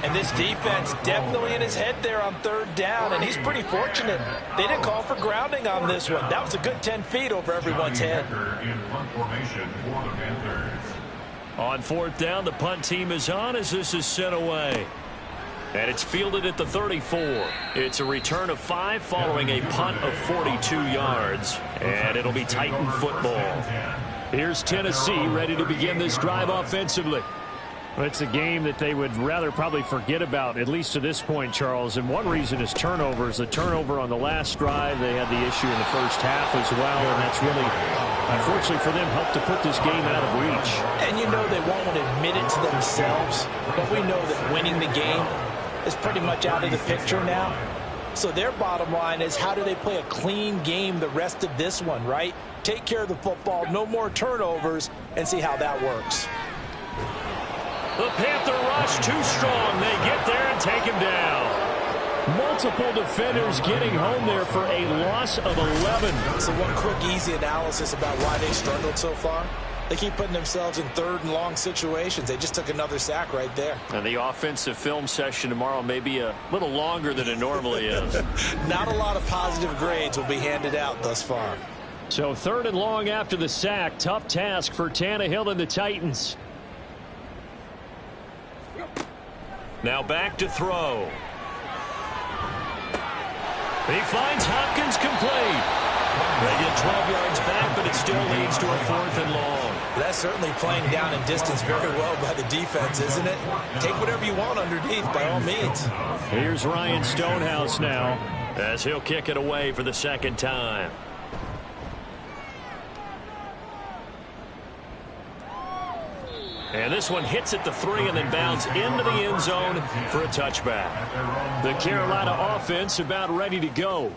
And this defense definitely in his head there on 3rd down, and he's pretty fortunate. They didn't call for grounding on this one. That was a good 10 feet over everyone's head. On 4th down, the punt team is on as this is sent away. And it's fielded at the 34. It's a return of 5 following a punt of 42 yards. And it'll be Titan football. Here's Tennessee ready to begin this drive offensively. Well, it's a game that they would rather probably forget about, at least to this point, Charles. And one reason is turnovers. The turnover on the last drive, they had the issue in the first half as well. And that's really, unfortunately for them, helped to put this game out of reach. And you know they won't admit it to themselves. But we know that winning the game is pretty much out of the picture now. So their bottom line is, how do they play a clean game the rest of this one, right? Take care of the football, no more turnovers, and see how that works. The Panther rush too strong. They get there and take him down. Multiple defenders getting home there for a loss of 11. So one quick, easy analysis about why they struggled so far. They keep putting themselves in 3rd and long situations. They just took another sack right there. And the offensive film session tomorrow may be a little longer than it normally is. Not a lot of positive grades will be handed out thus far. So 3rd and long after the sack. Tough task for Tannehill and the Titans. Now back to throw. He finds Hopkins complete. They get 12 yards back, but it still leads to a 4th and long. That's certainly playing down in distance very well by the defense, isn't it? Take whatever you want underneath, by all means. Here's Ryan Stonehouse now, as he'll kick it away for the 2nd time. And this one hits at the 3 and then bounds into the end zone for a touchback. The Carolina offense about ready to go.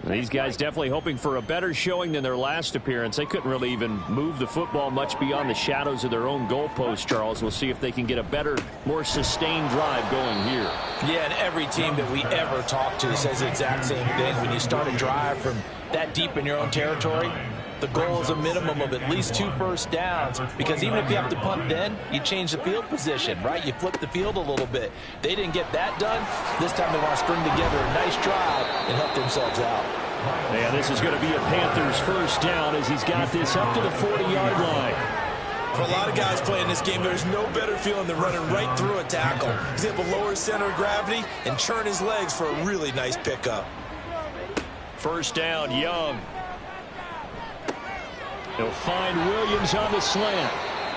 These guys definitely hoping for a better showing than their last appearance. They couldn't really even move the football much beyond the shadows of their own goalpost, Charles. We'll see if they can get a better, more sustained drive going here. Yeah, and every team that we ever talk to says the exact same thing. When you start a drive from that deep in your own territory, the goal is a minimum of at least 2 first downs, because even if you have to punt then, you change the field position, right? You flip the field a little bit. They didn't get that done. This time they want to string together a nice drive and help themselves out. Yeah, this is going to be a Panthers first down as he's got this up to the 40-yard line. For a lot of guys playing this game, there's no better feeling than running right through a tackle. He's able to lower his center of gravity and churn his legs for a really nice pickup. First down, Young. He'll find Williams on the slant.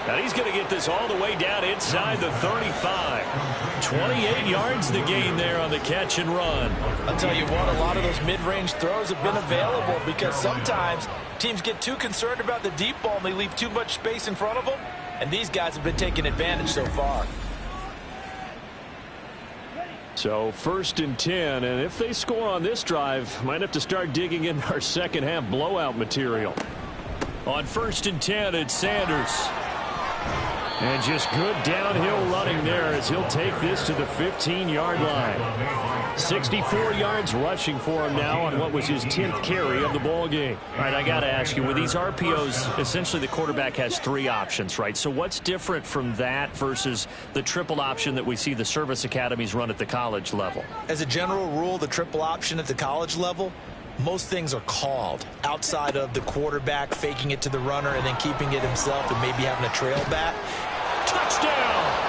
Now he's going to get this all the way down inside the 35. 28 yards the gain there on the catch and run. I'll tell you what, a lot of those mid-range throws have been available because sometimes teams get too concerned about the deep ball and they leave too much space in front of them, and these guys have been taking advantage so far. So 1st and 10, and if they score on this drive, might have to start digging in our second half blowout material. On 1st and 10, it's Sanders. And just good downhill running there as he'll take this to the 15-yard line. 64 yards rushing for him now on what was his 10th carry of the ball game. All right, I got to ask you, with these RPOs, essentially the quarterback has 3 options, right? So what's different from that versus the triple option that we see the service academies run at the college level? As a general rule, the triple option at the college level, most things are called outside of the quarterback faking it to the runner and then keeping it himself and maybe having a trail back. Touchdown!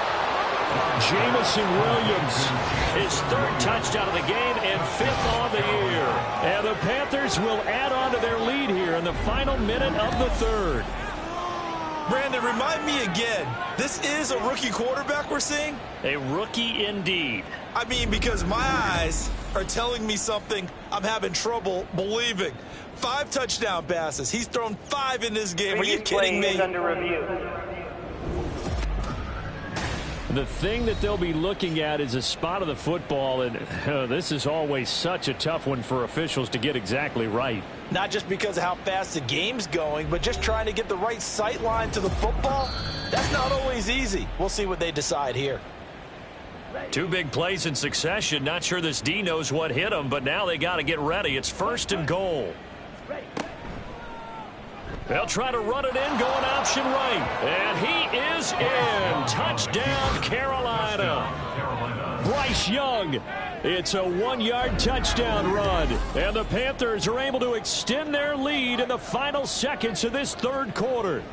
Jameson Williams, his 3rd touchdown of the game and 5th on the year. And the Panthers will add on to their lead here in the final minute of the 3rd. Brandon, remind me again, this is a rookie quarterback we're seeing? A rookie indeed. I mean, because my eyes are telling me something I'm having trouble believing. 5 touchdown passes. He's thrown 5 in this game. Are you kidding me? Under review. The thing that they'll be looking at is a spot of the football, and this is always such a tough one for officials to get exactly right. Not just because of how fast the game's going, but just trying to get the right sight line to the football. That's not always easy. We'll see what they decide here. 2 big plays in succession. Not sure this D knows what hit him, but now they got to get ready. It's 1st and goal. They'll try to run it in, going option right. And he is in. Touchdown, Carolina. Bryce Young. It's a 1-yard touchdown run. And the Panthers are able to extend their lead in the final seconds of this 3rd quarter.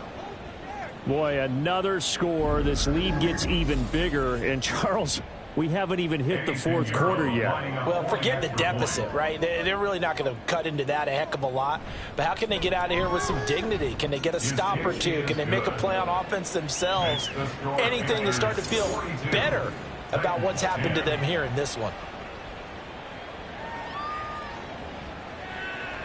Boy, another score. This lead gets even bigger. And Charles, we haven't even hit the 4th quarter yet. Well, forget the deficit, right? They're really not going to cut into that a heck of a lot. But how can they get out of here with some dignity? Can they get a stop or 2? Can they make a play on offense themselves? Anything to start to feel better about what's happened to them here in this one.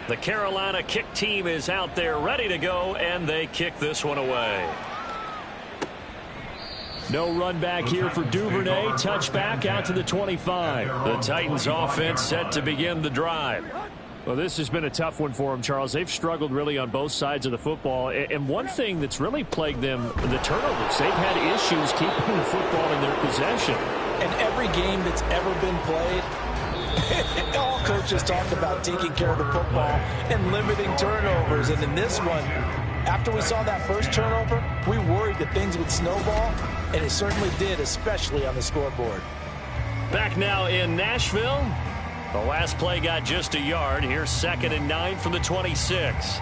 The Carolina kick team is out there ready to go, and they kick this one away. No run back here for Duvernay. Touchback out to the 25. The Titans offense set to begin the drive. Well, this has been a tough one for them, Charles. They've struggled really on both sides of the football. And one thing that's really plagued them, the turnovers. They've had issues keeping the football in their possession. And every game that's ever been played, all coaches talk about taking care of the football and limiting turnovers. And in this one, after we saw that first turnover, we worried that things would snowball, and it certainly did, especially on the scoreboard. Back now in Nashville. The last play got just a yard. Here's 2nd and 9 from the 26.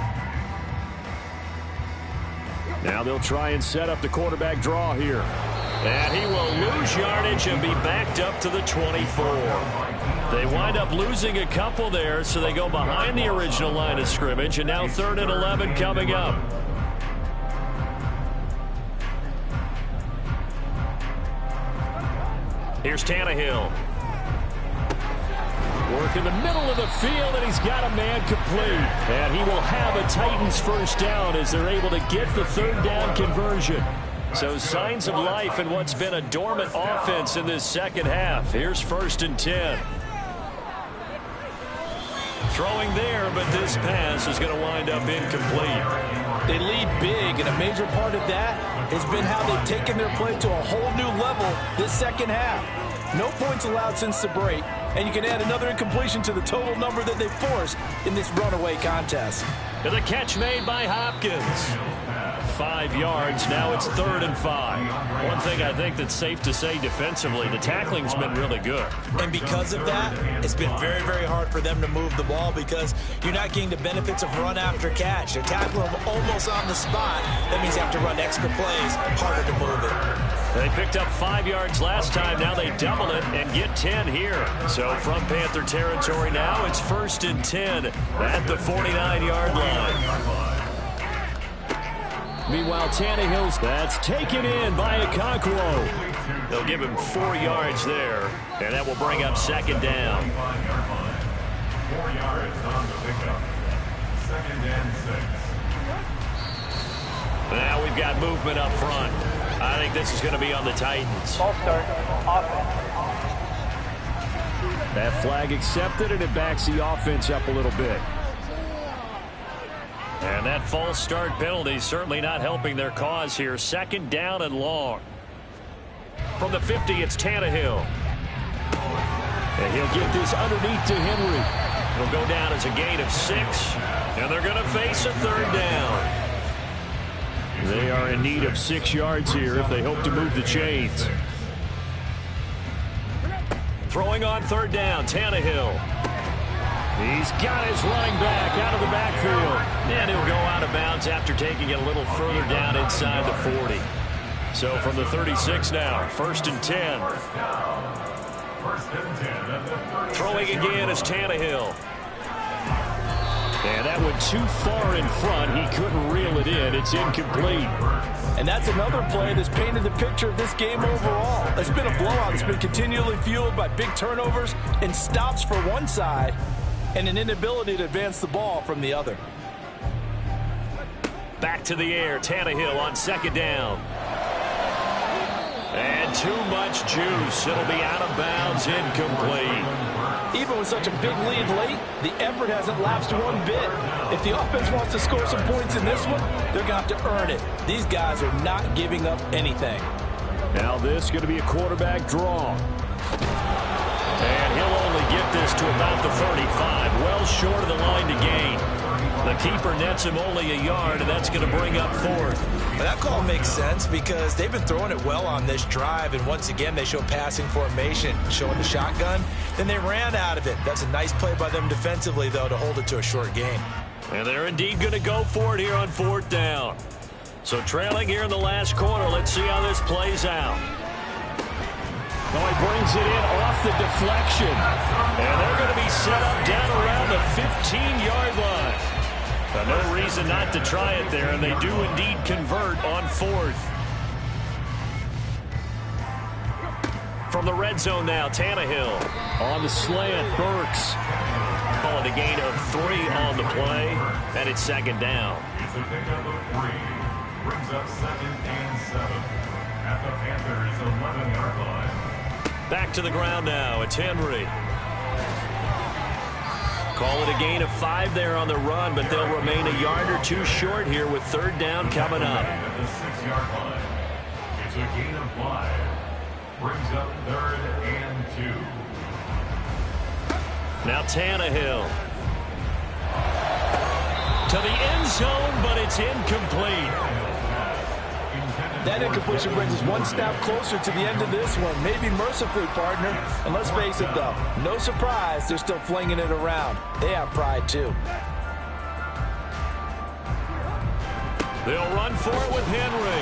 Now they'll try and set up the quarterback draw here. And he will lose yardage and be backed up to the 24. They wind up losing a couple there, so they go behind the original line of scrimmage, and now 3rd and 11 coming up. Here's Tannehill. Work in the middle of the field, and he's got a man complete. And he will have a Titans first down as they're able to get the 3rd down conversion. So signs of life in what's been a dormant offense in this second half. Here's 1st and 10. Throwing there, but this pass is going to wind up incomplete. They lead big, and a major part of that has been how they've taken their play to a whole new level this second half. No points allowed since the break, and you can add another incompletion to the total number that they forced in this runaway contest. To the catch made by Hopkins. 5 yards. Now it's 3rd and 5. One thing I think that's safe to say defensively, the tackling's been really good. And because of that, it's been very, very hard for them to move the ball because you're not getting the benefits of run after catch. They're tackling them almost on the spot. That means you have to run extra plays, harder to move it. They picked up 5 yards last time. Now they double it and get 10 here. So from Panther territory now, it's 1st and 10 at the 49-yard line. Meanwhile, Tannehill's that's taken in by Okonkwo. They'll give him 4 yards there, and that will bring up 2nd down. 4 yards on the pickup. 2nd and 6. Now we've got movement up front. I think this is going to be on the Titans. Ball start, offense. That flag accepted, and it backs the offense up a little bit. And that false start penalty certainly not helping their cause here. 2nd down and long. From the 50, it's Tannehill. And he'll get this underneath to Henry. It'll go down as a gain of 6, and they're going to face a 3rd down. They are in need of 6 yards here if they hope to move the chains. Throwing on 3rd down, Tannehill. He's got his running back out of the backfield. And he'll go out of bounds after taking it a little further down inside the 40. So from the 36 now, 1st and 10. Throwing again is Tannehill. And that went too far in front. He couldn't reel it in. It's incomplete. And that's another play that's painted the picture of this game overall. It's been a blowout. It's been continually fueled by big turnovers and stops for one side and an inability to advance the ball from the other. Back to the air, Tannehill on 2nd down. And too much juice. It'll be out of bounds, incomplete. Even with such a big lead late, the effort hasn't lapsed one bit. If the offense wants to score some points in this one, they're going to have to earn it. These guys are not giving up anything. Now this is going to be a quarterback draw. And he'll only get this to about the 35, well short of the line to gain. The keeper nets him only a yard, and that's going to bring up 4th. But that call makes sense because they've been throwing it well on this drive, and once again they show passing formation, showing the shotgun. Then they ran out of it. That's a nice play by them defensively, though, to hold it to a short game. And they're indeed going to go for it here on 4th down. So trailing here in the last quarter, let's see how this plays out. Oh, he brings it in off the deflection. And they're going to be set up down around the 15-yard line. No reason not to try it there, and they do indeed convert on 4th. From the red zone now, Tannehill. On the slant, Burks. Calling a gain of 3 on the play, and it's 2nd down. It's a pickup of 3. Brings up 2nd and 7 at the Panthers' 11-yard line. Back to the ground now. It's Henry. Call it a gain of 5 there on the run, but they'll remain a yard or 2 short here with 3rd down coming up. At the 6-yard line. It's a gain of 5. Brings up 3rd and 2. Now Tannehill. To the end zone, but it's incomplete. That incompletion brings us one step closer to the end of this one. Maybe mercifully, partner. And let's face it, though, no surprise, they're still flinging it around. They have pride, too. They'll run for it with Henry.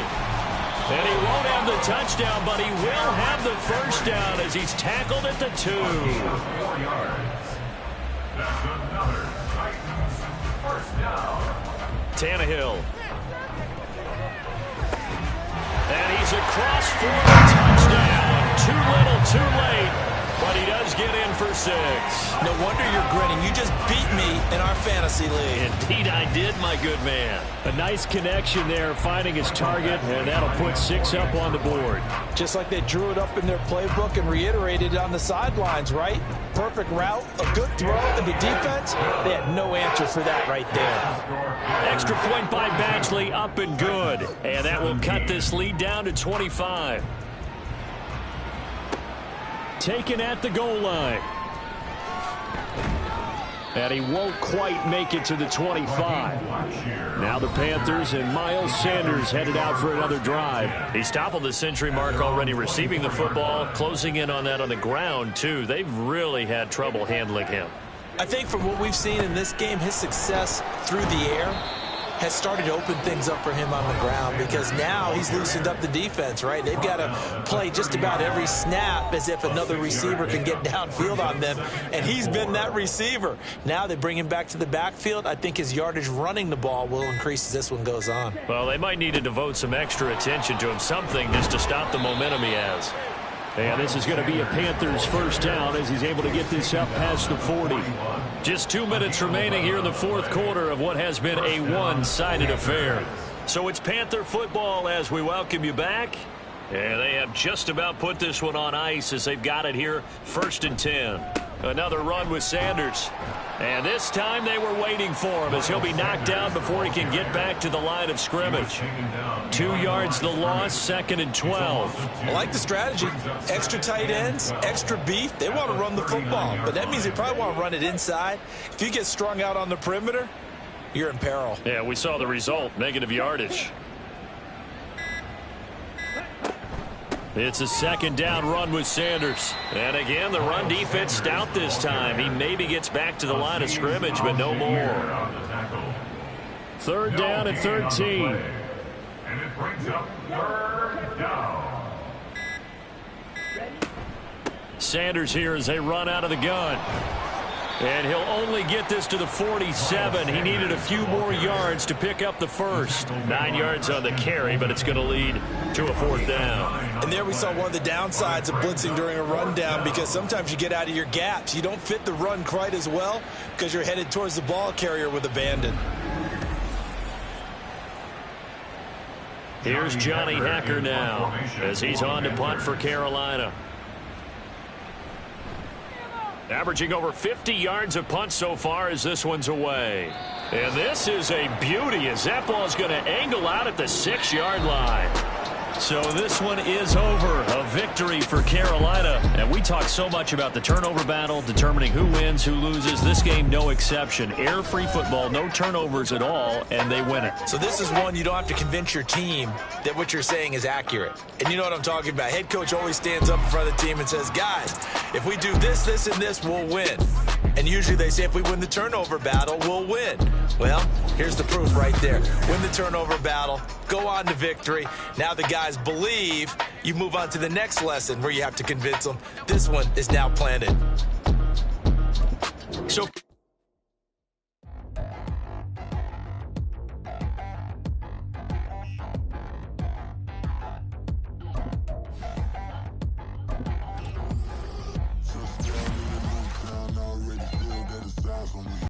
And he won't have the touchdown, but he will have the 1st down as he's tackled at the 2. 4 yards. That's another Titans 1st down. Tannehill. And he's across for a touchdown. Too little, too late. But he does get in for 6. No wonder you're grinning. You just beat me in our fantasy league. Indeed I did, my good man. A nice connection there, finding his target, and that'll put 6 up on the board. Just like they drew it up in their playbook and reiterated it on the sidelines, right? Perfect route, a good throw, and the defense, they had no answer for that right there. Extra point by Badgley, up and good. And that will cut this lead down to 25. Taken at the goal line. And he won't quite make it to the 25. Now the Panthers and Miles Sanders headed out for another drive. He's toppled the century mark already receiving the football, closing in on that on the ground, too. They've really had trouble handling him. I think from what we've seen in this game, his success through the air has started to open things up for him on the ground, because now he's loosened up the defense, right? They've got to play just about every snap as if another receiver can get downfield on them, and he's been that receiver. Now they bring him back to the backfield. I think his yardage running the ball will increase as this one goes on. Well, they might need to devote some extra attention to him, something just to stop the momentum he has. And this is going to be a Panthers first down as he's able to get this up past the 40. Just 2 minutes remaining here in the fourth quarter of what has been a one-sided affair. So it's Panther football as we welcome you back. And they have just about put this one on ice as they've got it here, 1st and 10. Another run with Sanders. And this time they were waiting for him as he'll be knocked down before he can get back to the line of scrimmage. 2 yards the loss, 2nd and 12. I like the strategy. Extra tight ends, extra beef. They want to run the football, but that means they probably want to run it inside. If you get strung out on the perimeter, you're in peril. Yeah, we saw the result, negative yardage. It's a 2nd down run with Sanders. And again, the run defense stout this time. He maybe gets back to the line of scrimmage, but no more. 3rd down and 13. And it brings up 3rd down. Sanders here as they run out of the gun. And he'll only get this to the 47. He needed a few more yards to pick up the first. 9 yards on the carry, but it's going to lead to a 4th down. And there we saw one of the downsides of blitzing during a rundown, because sometimes you get out of your gaps. You don't fit the run quite as well because you're headed towards the ball carrier with abandon. Here's Johnny Hekker now as he's on to punt for Carolina. Averaging over 50 yards of punt so far as this one's away. And this is a beauty as that ball's going to angle out at the 6-yard line. So this one is over. A victory for Carolina. And we talk so much about the turnover battle, determining who wins, who loses. This game, no exception. Air-free football, no turnovers at all, and they win it. So this is one you don't have to convince your team that what you're saying is accurate. And you know what I'm talking about. Head coach always stands up in front of the team and says, guys, if we do this, this, and this, we'll win. And usually they say if we win the turnover battle, we'll win. Well, here's the proof right there. Win the turnover battle, go on to victory. Now the guys believe. You move on to the next lesson where you have to convince them. This one is now planted. So